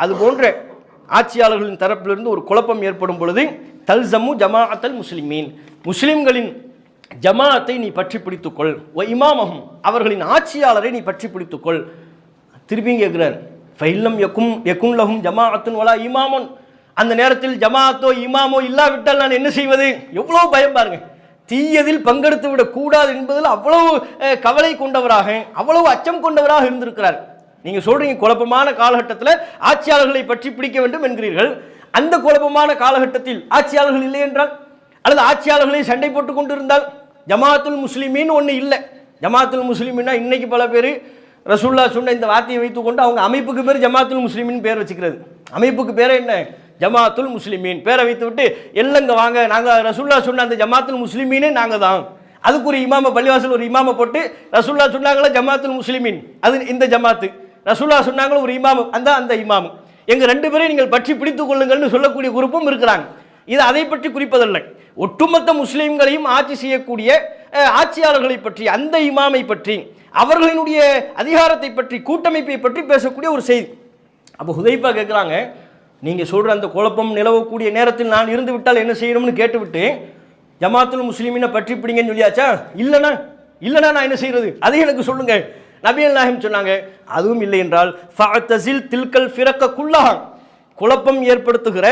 அது போன்ற ஆட்சியாளர்களின் தரப்பிலிருந்து ஒரு குழப்பம் ஏற்படும் பொழுது தல்சமு ஜமாஅத்தல் முஸ்லிமீன், முஸ்லிம்களின் ஜமாஅத்தை நீ பற்றி பிடித்துக்கொள், ஒ இமாமஹும் அவர்களின் ஆட்சியாளரை நீ பற்றி பிடித்துக்கொள். திருப்பியும் கேட்கிறார், ஃபைல்லம் யகுன் லஹும் ஜமாஅத்துன் வலா இமாமுன், அந்த நேரத்தில் ஜமாஅத்தோ இமாமோ இல்லாவிட்டால் நான் என்ன செய்வது, எவ்வளவு பயம் பாருங்க. தீயதில் பங்கெடுத்து விடக் கூடாது என்பதில் அவ்வளவு கவலை கொண்டவராக, அவ்வளவு அச்சம் கொண்டவராக இருந்திருக்கிறார். நீங்க சொல்றீங்க குழப்பமான காலகட்டத்தில் ஆட்சியாளர்களை பற்றி பிடிக்க வேண்டும் என்கிறீர்கள். அந்த குழப்பமான காலகட்டத்தில் ஆட்சியாளர்கள் இல்லை என்றால், அல்லது ஆட்சியாளர்களை சண்டை போட்டு கொண்டு இருந்தால், ஜமாஅத்துல் முஸ்லிமீன் ஒன்று இல்லை. ஜமாஅத்துல் முஸ்லிமின்னா இன்னைக்கு பல பேர் ரசூல்லா சொன்ன இந்த வார்த்தையை வைத்துக்கொண்டு அவங்க அமைப்புக்கு பேர் ஜமாஅத்துல் முஸ்லிமின் பேர் வச்சுக்கிறது. அமைப்புக்கு பேரே என்ன, ஜமாஅத்துல் முஸ்லிமீன் பேரை வைத்து விட்டு எல்லங்க வாங்க, நாங்கள் ரசூல்லா சொன்ன அந்த ஜமாஅத்துல் முஸ்லிமீனே நாங்கள் தான். அதுக்கு ஒரு இமாம, பள்ளிவாசல் ஒரு இமாம போட்டு ரசூல்லா சொன்னாங்களா ஜமாஅத்துல் முஸ்லிமீன், அது இந்த ஜமாத்து, ரசூல்லா சொன்னாங்களும் ஒரு இமாமு, அந்த இமாமு, எங்க ரெண்டு பேரையும் நீங்கள் பற்றி பிடித்துக் கொள்ளுங்கள்னு சொல்லக்கூடிய குரூப்பும் இருக்கிறாங்க. இது அதை பற்றி குறிப்பதில்லை, ஒட்டுமொத்த முஸ்லீம்களையும் ஆட்சி செய்யக்கூடிய ஆட்சியாளர்களை பற்றி, அந்த இமாமை பற்றி, அவர்களினுடைய அதிகாரத்தை பற்றி, கூட்டமைப்பை பற்றி பேசக்கூடிய ஒரு செய்தி. அப்போ ஹுதைஃபா கேட்குறாங்க, நீங்கள் சொல்கிற அந்த குழப்பம் நிலவக்கூடிய நேரத்தில் நான் இருந்து விட்டால் என்ன செய்யணும்னு கேட்டுவிட்டு ஜமாத்துல் முஸ்லிமினை பற்றி பிடிங்கன்னு சொல்லியாச்சா, இல்லைனா நான் என்ன செய்யறது, அதையும் எனக்கு சொல்லுங்க. நபிகள் நாயகம் சொன்னாங்க, அதுவும் இல்லை என்றால் ஃபஅதஸில் தில்கல் ஃபிரக குல்லஹா, குழப்பம் ஏற்படுத்துகிற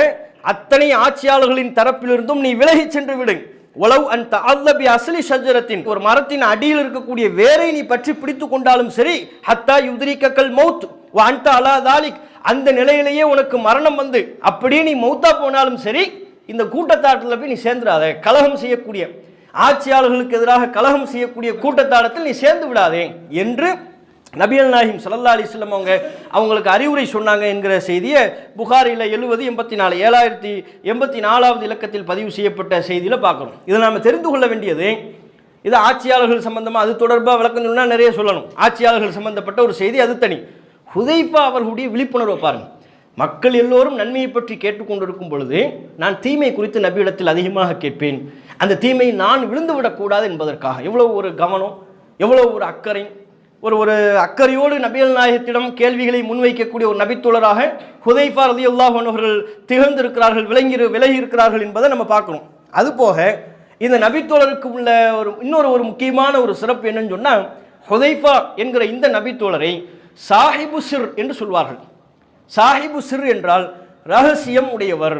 அத்தனை ஆட்சியாளர்களின் தரப்பிலிருந்தும் நீ விலகி சென்று விடு. உலவ் அன் தஅல்லபி அஸ்லி ஷஜரத்தின், ஒரு மரத்தின் அடியில் இருக்கக்கூடிய வேரை நீ பற்றி பிடித்து கொண்டாலும் சரி, ஹத்தா யுத்ரிகல் மௌத் வ அன்த அலா தாலிக், அந்த நிலையிலேயே உனக்கு மரணம் வந்து அப்படியே நீ மௌத்தா போனாலும் சரி, இந்த கூட்டத்தாட்டத்தில் போய் நீ சேர்ந்துடாத. கலகம் செய்யக்கூடிய ஆட்சியாளர்களுக்கு எதிராக கலகம் செய்யக்கூடிய கூட்டத்தாட்டத்தில் நீ சேர்ந்து விடாதே என்று நபிகள் நாயகம் ஸல்லல்லாஹு அலைஹி வஸல்லம் அவங்களுக்கு அறிவுரை சொன்னாங்க என்கிற செய்தியை புகாரியில் 7084 இலக்கத்தில் பதிவு செய்யப்பட்ட செய்தியில் பார்க்கணும். இதை நாம் தெரிந்து கொள்ள வேண்டியது, இது ஆட்சியாளர்கள் சம்பந்தமாக, அது தொடர்பாக விளக்கம் சொன்னால் நிறைய சொல்லணும். ஆட்சியாளர்கள் சம்பந்தப்பட்ட ஒரு செய்தி, அது தனி. ஹுதைஃபா அவர்களுடைய விழிப்புணர்வை பாருங்கள். மக்கள் எல்லோரும் நன்மையை பற்றி கேட்டுக்கொண்டிருக்கும் பொழுது நான் தீமை குறித்து நபியிடத்தில் அதிகமாக கேட்பேன், அந்த தீமையை நான் விழுந்து விடக்கூடாது என்பதற்காக எவ்வளவு ஒரு கவனம், எவ்வளவு ஒரு அக்கறை, ஒரு அக்கறையோடு நபிகள் நாயகத்திடம் கேள்விகளை முன்வைக்கக்கூடிய ஒரு நபித்தோழராக ஹுதைஃபா ரலியல்லாஹு அன்ஹு அவர்கள் திகழ்ந்திருக்கிறார்கள், விலகி இருக்கிறார்கள் என்பதை நம்ம பார்க்கணும். அதுபோக இந்த நபித்தோழருக்கு உள்ள இன்னொரு முக்கியமான ஒரு சிறப்பு என்னன்னு சொன்னால், ஹுதைஃபா என்கிற இந்த நபித்தோழரை சாஹிபு சிர் என்று சொல்வார்கள். சாஹிபு சிர் என்றால் ரகசியம் உடையவர்,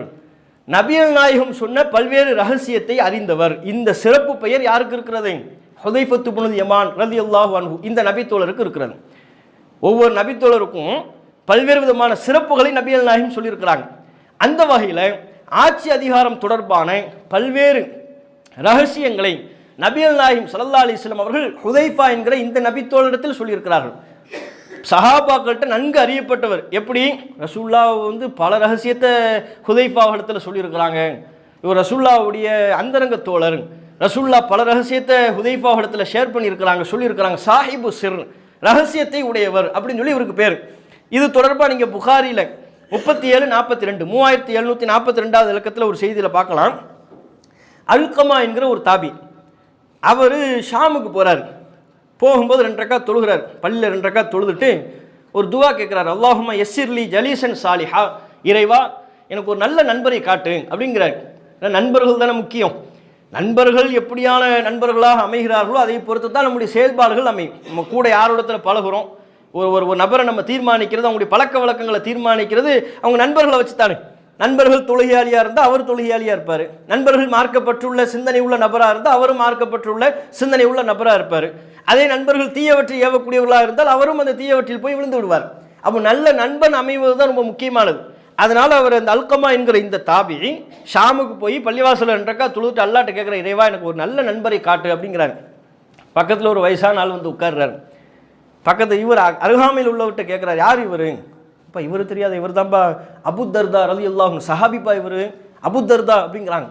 நபிகள் நாயகம் சொன்ன பல்வேறு ரகசியத்தை அறிந்தவர். இந்த சிறப்பு பெயர் யாருக்கு இருக்கிறது, ஹுதைஃபத்து இப்னுல் யமான் ரலியல்லாஹு அன்ஹு இந்த நபித்தோழருக்கு இருக்கிறது. ஒவ்வொரு நபித்தோழருக்கும் பல்வேறு விதமான சிறப்புகளை நபிகள் நாயகம் சொல்லியிருக்கிறாங்க. அந்த வகையில் ஆட்சி அதிகாரம் தொடர்பான பல்வேறு ரகசியங்களை நபிகள் நாயகம் ஸல்லல்லாஹு அலைஹி வஸல்லம் அவர்கள் ஹுதைஃபா என்கிற இந்த நபித்தோழரிடத்தில் சொல்லியிருக்கிறார்கள். சஹாபாக்கள்கிட்ட நன்கு அறியப்பட்டவர். எப்படி, ரசூல்லா பல ரகசியத்தை ஹுதைஃபாவிடத்தில் சொல்லியிருக்கிறாங்க. இவர் ரசூல்லாவுடைய அந்தரங்க தோழர், ரசூல்லா பல ரகசியத்தை ஹுதைஃபாவிடத்தில் ஷேர் பண்ணியிருக்கிறாங்க, சொல்லியிருக்கிறாங்க. சாஹிபு சிர், ரகசியத்தை உடையவர் அப்படின்னு சொல்லி இவருக்கு பேர். இது தொடர்பாக நீங்கள் புகாரியில் 3742 3742 இலக்கத்தில் ஒரு செய்தியில் பார்க்கலாம். அல்கமா என்கிற ஒரு தாபி, அவர் ஷாமுக்கு போகிறார். போகும்போது 2 ரக்காத் தொழுகிறார். பள்ளியில் 2 ரக்காத் தொழுதுட்டு ஒரு துவா கேட்குறார், அல்லாஹும்ம யஸ்ஸிர்லி ஜலீசன் சாலிஹா, இறைவா எனக்கு ஒரு நல்ல நண்பரை காட்டு அப்படிங்கிறார். நண்பர்கள் தானே முக்கியம். நண்பர்கள் எப்படியான நண்பர்களாக அமைகிறார்களோ அதை பொறுத்து தான் நம்முடைய செயல்பாடுகள் அமையும். நம்ம கூட யாரோடத்தில் பழகுறோம், ஒரு நபரை நம்ம தீர்மானிக்கிறது, அவங்களுடைய பழக்க வழக்கங்களை தீர்மானிக்கிறது அவங்க நண்பர்களை வச்சு தானே. நண்பர்கள் தொழுகையாளியாக இருந்தால் அவர் தொழுகையாளியாக இருப்பார், நண்பர்கள் மார்க்கப்பட்டுள்ள சிந்தனை உள்ள நபராக இருந்தால் அவரும் மார்க்கப்பட்டுள்ள சிந்தனை உள்ள நபராக இருப்பார். அதே நண்பர்கள் தீயவற்றை ஏவக்கூடியவர்களாக இருந்தால் அவரும் அந்த தீயவற்றில் போய் விழுந்து விடுவார். அப்போ நல்ல நண்பன் அமைவது தான் ரொம்ப முக்கியமானது. அதனால் அவர் அந்த அல்கமா என்கிற இந்த தாபி ஷாமுக்கு போய் பள்ளிவாசல் என்றக்கா தொழுதுட்டு அல்லாட்ட கேட்குற, இறைவா எனக்கு ஒரு நல்ல நண்பரை காட்டு அப்படிங்கிறாங்க. பக்கத்தில் ஒரு வயசான ஆள் வந்து உட்கார்றாரு. பக்கத்து இவர் அருகாமையில் உள்ளவர்கிட்ட கேட்குறாரு, யார் இவர்? இப்போ இவர் தெரியாது, இவர் தான்ப்பா அபூதர்தா ரலியல்லாஹு அன்ஹு, சஹாபிப்பா இவர் அபூதர்தா அப்படிங்கிறாங்க.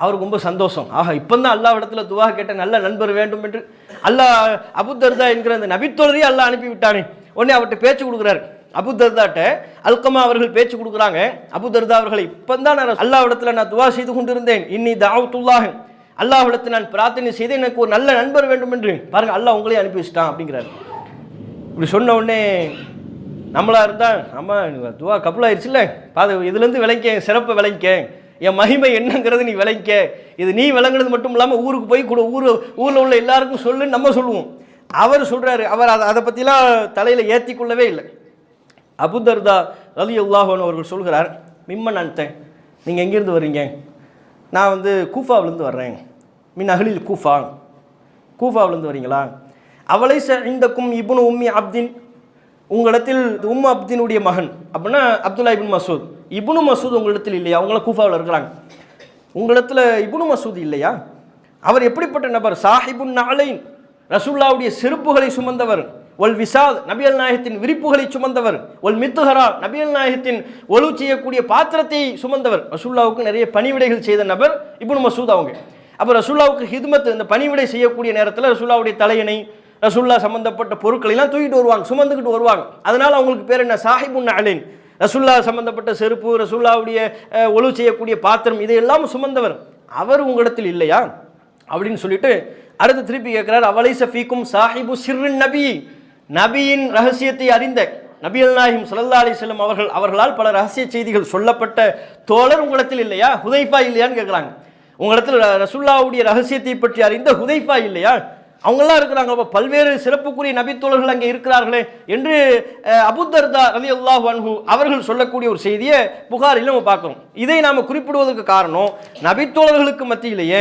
அவருக்கு ரொம்ப சந்தோஷம். ஆஹா, இப்போ தான் அல்லாஹ் இடத்துல துவா கேட்ட நல்ல நண்பர் வேண்டும் என்று அல்லாஹ் அபூதர்தா என்கிற அந்த நபித்தோழரையே அல்லாஹ் அனுப்பி விட்டானே. உடனே அவர்கிட்ட பேச்சு கொடுக்குறாரு. அபூதர்தாட்ட அல்கமா அவர்கள் பேச்சு கொடுக்குறாங்க. அபூதர்தா அவர்களை, இப்போ தான் நான் அல்லாஹ் இடத்துல நான் துவா செய்து கொண்டிருந்தேன். இன்னி தாவத்துல்லாஹ், அல்லாஹ் இடத்துல நான் பிரார்த்தனை செய்து எனக்கு ஒரு நல்ல நண்பர் வேண்டும் என்று. பாருங்க, அல்லாஹ் உங்களே அனுப்பி வச்சிட்டான் அப்படிங்கிறாரு. இப்படி சொன்ன உடனே நம்மளா இருந்தால், ஆமாம் துவா கபூலாயிருச்சுல்ல, பாது இதுலேருந்து விளங்க, சிறப்பை விளங்க, என் மகிமை என்னங்கிறது நீ விளங்க, இது நீ விளங்குறது மட்டும் இல்லாமல் ஊருக்கு போய் கூட ஊரில் உள்ள எல்லாருக்கும் சொல்லுன்னு நம்ம சொல்லுவோம். அவர் சொல்கிறாரு, அவர் அதை பற்றிலாம் தலையில் ஏற்றி கொள்ளவே இல்லை. அபூதர்தா ரலியல்லாஹு அன்ஹு அவர்கள் சொல்கிறார், மிம்மன் அன்தன், நீங்கள் எங்கேருந்து வர்றீங்க? நான் வந்து கூஃபாவிலேருந்து வர்றேன். மின் அஹ்லில் கூஃபா, கூஃபாவிலேருந்து வரீங்களா? அவளைச இந்தக்கும் இப்னு உம்மி அப்தின், உங்களிடத்தில் உம்மு அப்தினுடைய மகன் அப்படின்னா அப்துல்லா இப்னு மசூத், இப்னு மசூத் உங்களிடத்தில் இல்லையா? அவங்கள கூஃபாவில் இருக்கிறாங்க. உங்களிடத்தில் இப்னு மசூத் இல்லையா? அவர் எப்படிப்பட்ட நபர்? சாஹிபுன் நஅலைன், ரசூலுல்லாஹ்வுடைய செருப்புகளை சுமந்தவர். ஒல் விசாத், நபிகள் நாயகத்தின் விரிப்புகளை சுமந்தவர். ஒல் மித்துஹரா, நபிகள் நாயகத்தின் ஒலு செய்யக்கூடிய பாத்திரத்தை சுமந்தவர். ரசூலுல்லாஹ்வுக்கு நிறைய பணிவிடைகள் செய்த நபர் இப்னு மசூத் அவங்க. அப்போ ரசூலுல்லாஹ்வுக்கு ஹிதுமத், இந்த பணிவிடை செய்யக்கூடிய நேரத்தில் ரசூலுல்லாஹ்வுடைய தலையணை, ரசூலுல்லாஹ் சம்பந்தப்பட்ட பொருட்களை எல்லாம் தூக்கிட்டு வருவாங்க, சுமந்துக்கிட்டு வருவாங்க. அதனால் அவங்களுக்கு பேர் என்ன? சாஹிபுன் நஅலைன். ரசூலுல்லாஹ் சம்பந்தப்பட்ட செருப்பு, ரசூலுல்லாஹ்வுடைய ஒலு செய்யக்கூடிய பாத்திரம், இதையெல்லாம் சுமந்தவர். அவர் உங்களிடத்தில் இல்லையா அப்படின்னு சொல்லிட்டு அடுத்து திருப்பி கேட்கிறார், அவலைஸ ஃபீக்கும் சாஹிபு சிர்ரின் நபி, நபியின் ரகசியத்தை அறிந்த நபிகள் நாயகம் ஸல்லல்லாஹு அலைஹி வஸல்லம் அவர்களால் பல ரகசிய செய்திகள் சொல்லப்பட்ட தோழர் உங்களிடத்தில் இல்லையா? ஹுதைஃபா இல்லையான்னு கேட்குறாங்க. உங்களிடத்தில் ரசூலுல்லாஹ்வுடைய ரகசியத்தை பற்றி அறிந்த ஹுதைஃபா இல்லையா? அவங்கெல்லாம் இருக்கிறாங்க. அப்போ பல்வேறு சிறப்புக்குரிய நபித்தோழர்கள் அங்கே இருக்கிறார்களே என்று அபூதர்தா ரலியல்லாஹு அன்ஹு அவர்கள் சொல்லக்கூடிய ஒரு செய்தியை புகாரில் நம்ம பார்க்குறோம். இதை நாம் குறிப்பிடுவதற்கு காரணம், நபித்தோழர்களுக்கு மத்தியிலேயே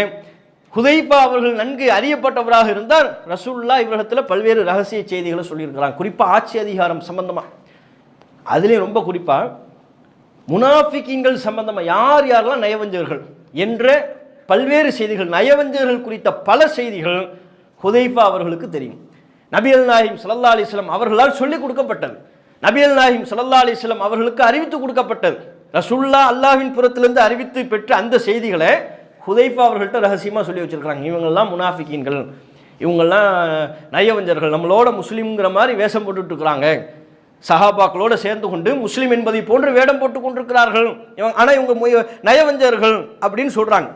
ஹுதைஃபா அவர்கள் நன்கு அறியப்பட்டவராக இருந்தார். ரசூலுல்லாஹ் இவரிடத்தில் பல்வேறு ரகசிய செய்திகளை சொல்லியிருக்கிறாங்க, குறிப்பாக ஆட்சி அதிகாரம் சம்பந்தமாக. அதுலேயும் ரொம்ப குறிப்பாக முனாஃபிகீன்கள் சம்பந்தமாக யார் யாரெல்லாம் நயவஞ்சகர்கள் என்ற பல்வேறு செய்திகள், நயவஞ்சகர்கள் குறித்த பல செய்திகள் ஹுதைஃபா அவர்களுக்கு தெரியும். நபிகள் நாயகம் ஸல்லல்லாஹு அலைஹி வஸல்லம் அவர்களால் சொல்லிக் கொடுக்கப்பட்டது, நபிகள் நாயகம் ஸல்லல்லாஹு அலைஹி வஸல்லம் அவர்களுக்கு அறிவித்து கொடுக்கப்பட்டது. ரசூலுல்லாஹ் அல்லாஹ்வின் புறத்திலிருந்து அறிவித்து பெற்ற அந்த செய்திகளை ஹுதைஃபா அவர்கள்ட்ட ரகசியமாக சொல்லி வச்சிருக்கிறாங்க. இவங்கெல்லாம் முனாஃபிகீன்கள், இவங்கெல்லாம் நயவஞ்சர்கள், நம்மளோட முஸ்லீம்ங்கிற மாதிரி வேஷம் போட்டுட்டு இருக்கிறாங்க, சஹாபாக்களோடு சேர்ந்து கொண்டு முஸ்லீம் என்பதை போன்று வேடம் போட்டு கொண்டிருக்கிறார்கள், ஆனால் இவங்க நயவஞ்சர்கள் அப்படின்னு சொல்கிறாங்க.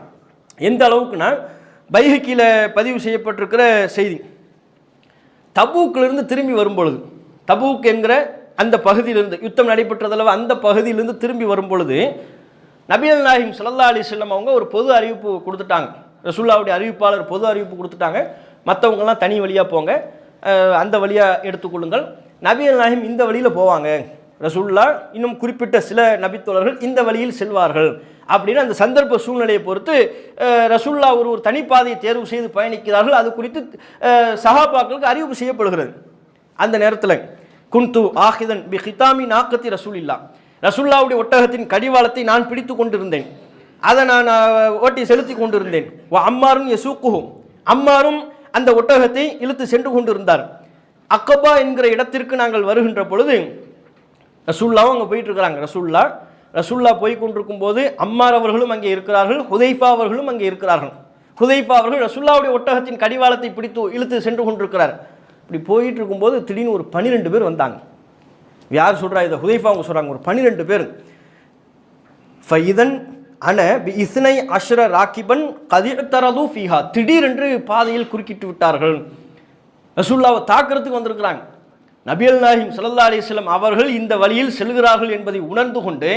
எந்த அளவுக்குன்னா, பைஹக்கியில் பதிவு செய்யப்பட்டிருக்கிற செய்தி, தபூக்கிலிருந்து திரும்பி வரும்பொழுது, தபூக் என்கிற அந்த பகுதியிலிருந்து, யுத்தம் நடைபெற்றதளவு அந்த பகுதியிலிருந்து திரும்பி வரும்பொழுது நபிகள் நாயகம் ஸல்லல்லாஹு அலைஹி வஸல்லம் அவங்க ஒரு பொது அறிவிப்பு கொடுத்துட்டாங்க. ரசூலுல்லாஹ்வுடைய அறிவிப்பாளர் பொது அறிவிப்பு கொடுத்துட்டாங்க, மற்றவங்கெல்லாம் தனி வழியாக போங்க, அந்த வழியாக எடுத்துக்கொள்ளுங்கள். நபிகள் நாயகம் இந்த வழியில் போவாங்க, ரசூலுல்லாஹ் இன்னும் குறிப்பிட்ட சில நபித்தோழர்கள் இந்த வழியில் செல்வார்கள் அப்படின்னு அந்த சந்தர்ப்ப சூழ்நிலையை பொறுத்து ரசூலுல்லாஹ் ஒரு தனிப்பாதையை தேர்வு செய்து பயணிக்கிறார்கள். அது குறித்து சஹாபாக்களுக்கு அறிவிப்பு செய்யப்படுகிறது. அந்த நேரத்தில் குன்து ஆஹிதன் பி ஹிதாமி நாக்கத்தி ரசூலில்லாஹ், ரசூலுல்லாஹ்வுடைய ஒட்டகத்தின் கடிவாளத்தை நான் பிடித்து கொண்டிருந்தேன், அதை நான் ஓட்டி செலுத்தி கொண்டிருந்தேன். அம்மாரும் யசூக்குஹும், அம்மாரும் அந்த ஒட்டகத்தை இழுத்து சென்று கொண்டிருந்தார். அக்கபா என்கிற இடத்திற்கு நாங்கள் வருகின்ற பொழுது ரசூலுல்லாஹ் அங்கே போயிட்டு இருக்கிறாங்க. ரசூலுல்லாஹ் போய் கொண்டிருக்கும் போது அம்மார் அவர்களும் அங்கே இருக்கிறார்கள், ஹுதைஃபா அவர்களும் அங்கே இருக்கிறார்கள். ஹுதைஃபா அவர்கள் ரசூலுல்லாஹ்வுடைய ஒட்டகத்தின் கடிவாளத்தை பிடித்து இழுத்து சென்று கொண்டிருக்கிறார். இப்படி போயிட்டு இருக்கும்போது திடீர்னு ஒரு 12 பேர் வந்தாங்க. யார் சொல்கிறா இதை? ஹுதைஃபா அவங்க சொல்கிறாங்க, ஒரு 12 பேர். ஃபைதன் அன பி இஸ்னை அஷ்ர ராக்கிபன் கதித்தரது ஃபீஹா, திடீரென்று பாதையில் குறுக்கிட்டு விட்டார்கள். ரசூலுல்லாஹ்வை தாக்குறதுக்கு வந்திருக்கிறாங்க. நபிகள் நாயகம் ஸல்லல்லாஹு அலைஹி வஸல்லம் அவர்கள் இந்த வழியில் செல்கிறார்கள் என்பதை உணர்ந்து கொண்டு,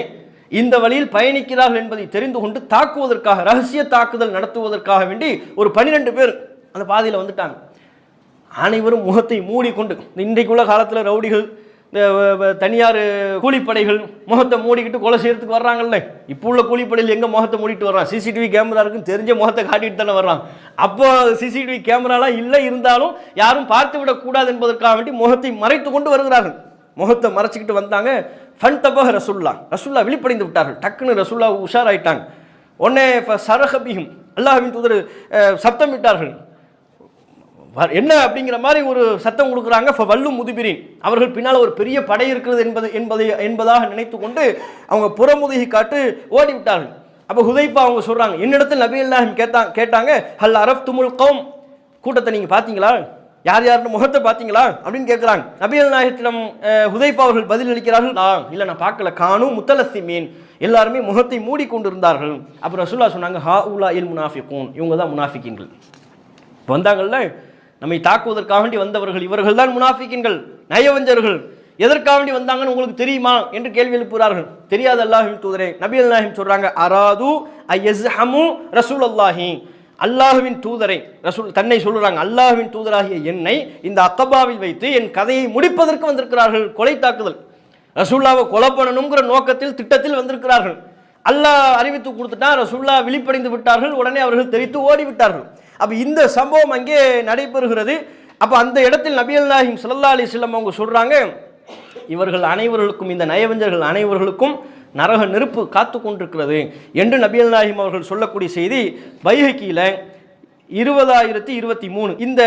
இந்த வழியில் பயணிக்கிறார்கள் என்பதை தெரிந்து கொண்டு தாக்குவதற்காக, ரகசிய தாக்குதல் நடத்துவதற்காக வேண்டி ஒரு 12 பேர் அந்த பாதையில் வந்துட்டாங்க. அனைவரும் முகத்தை மூடிக்கொண்டு, இன்றைக்குள்ள காலத்தில் ரவுடிகள், இந்த தனியார் கூலிப்படைகள் முகத்தை மூடிக்கிட்டு கொலை செய்யறதுக்கு வர்றாங்கல்ல, இப்போ உள்ள கூலிப்படையில் எங்கே முகத்தை மூடிட்டு வர்றான்? சிசிடிவி கேமரா இருக்குன்னு தெரிஞ்ச முகத்தை காட்டிட்டு தானே வர்றான். அப்போ சிசிடிவி கேமராலாம் இல்லை, இருந்தாலும் யாரும் பார்த்து விடக்கூடாது என்பதற்காக வேண்டி முகத்தை மறைத்து கொண்டு வருகிறார்கள். முகத்தை மறைச்சிக்கிட்டு வந்தாங்க. ஃபன் தபஹ ரசூல்லா விழிப்படைந்து விட்டார்கள். டக்குன்னு ரசூல்லா உஷாராயிட்டாங்க. உடனே சரஹபியும் அல்லாஹ்வின் தூதர் சப்தம் விட்டார்கள். என்ன அப்படிங்கிற மாதிரி ஒரு சத்தம் கொடுக்குறாங்க. வல்லும் முதுபிரின், அவர்கள் பின்னால் ஒரு பெரிய படை இருக்கிறது என்பதாக நினைத்து கொண்டு அவங்க புறமுதுகி காட்டு ஓடி விட்டார்கள். அப்போ ஹுதைஃபா அவங்க சொல்றாங்க, என்னிடத்தில் நபி அல்லாஹ் கேட்டாங்க, ஹல் அரஃப் துமுல் கௌம், கூட்டத்தை நீங்க பார்த்தீங்களா, யார் யாருன்னு முகத்தை பார்த்தீங்களா அப்படின்னு கேட்குறாங்க. நபி அல்லாஹிடம் ஹுதைஃபா அவர்கள் பதில் அளிக்கிறார்கள், இல்லை நான் பார்க்கல, காணும் முத்தலசிமீன், எல்லாருமே முகத்தை மூடிக்கொண்டிருந்தார்கள். அப்புறம் ரசூலுல்லாஹ் சொன்னாங்க, ஹா உலா இல் முனாஃபிகூன், இவங்க தான் முனாஃபிகீன்கள். வந்தாங்கல்ல, நம்மை தாக்குவதற்காக வேண்டி வந்தவர்கள், இவர்கள் தான் முனாஃபிகீன்கள், நயவஞ்சர்கள். எதற்காக வேண்டி வந்தாங்கன்னு உங்களுக்கு தெரியுமா என்று கேள்வி எழுப்புகிறார்கள். தெரியாது அல்லாஹ்வின் தூதரே. நபி அல்லாஹிம் சொல்றாங்க, அராது அய்யஸ்ஹமு ரசூலுல்லாஹி, அல்லாஹ்வின் தூதரை, ரசூல் தன்னை சொல்றாங்க, அல்லாஹ்வின் தூதராகிய என்னை இந்த அக்கபாவில் வைத்து என் கதையை முடிப்பதற்கு வந்திருக்கிறார்கள். கொலை தாக்குதல், ரசூல்லாவை கொலை பண்ணணுங்கிற நோக்கத்தில் திட்டத்தில் வந்திருக்கிறார்கள். அல்லாஹ் அறிவித்து கொடுத்துட்டா, ரசூல்லா விழிப்படைந்து விட்டார்கள். உடனே அவர்கள் தெரித்து ஓடிவிட்டார்கள். அப்ப இந்த சம்பவம் அங்கே நடைபெறுகிறது. அப்ப அந்த இடத்தில் நபி அல்லாஹிம் ஸல்லல்லாஹு அலைஹி வஸல்லம் அவங்க சொல்றாங்க, இவர்கள் அனைவர்களுக்கும், இந்த நயவஞ்சர்கள் அனைவர்களுக்கும் நரக நெருப்பு காத்து கொண்டிருக்கிறது என்று நபி அல்லாஹிம் அவர்கள் சொல்லக்கூடிய செய்தி பைஹகியில 20023 இந்த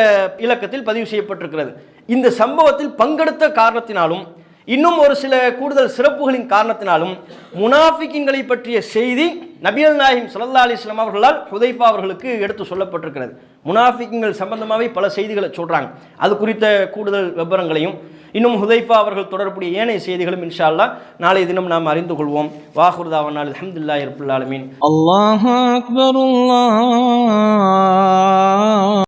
இலக்கத்தில் பதிவு செய்யப்பட்டிருக்கிறது. இந்த சம்பவத்தில் பங்கெடுத்த காரணத்தினாலும் இன்னும் ஒரு சில கூடுதல் சிறப்புகளின் காரணத்தினாலும் முனாஃபிகின்களை பற்றிய செய்தி நபிகள் நாயகம் ஸல்லல்லாஹு அலைஹி வஸல்லம் அவர்களால் ஹுதைஃபா அவர்களுக்கு எடுத்து சொல்லப்பட்டிருக்கிறது. முனாஃபிகின்கள் சம்பந்தமாகவே பல செய்திகளை சொல்றாங்க. அது குறித்த கூடுதல் விவரங்களையும் இன்னும் ஹுதைஃபா அவர்கள் தொடர்புடைய ஏனைய செய்திகளும் இன்ஷா அல்லாஹ் நாளைய தினம் நாம் அறிந்து கொள்வோம். வாஹிரு தாவனா அல்ஹம்துலில்லாஹி ரப்பில் ஆலமீன். அல்லாஹு அக்பர். அல்லாஹ்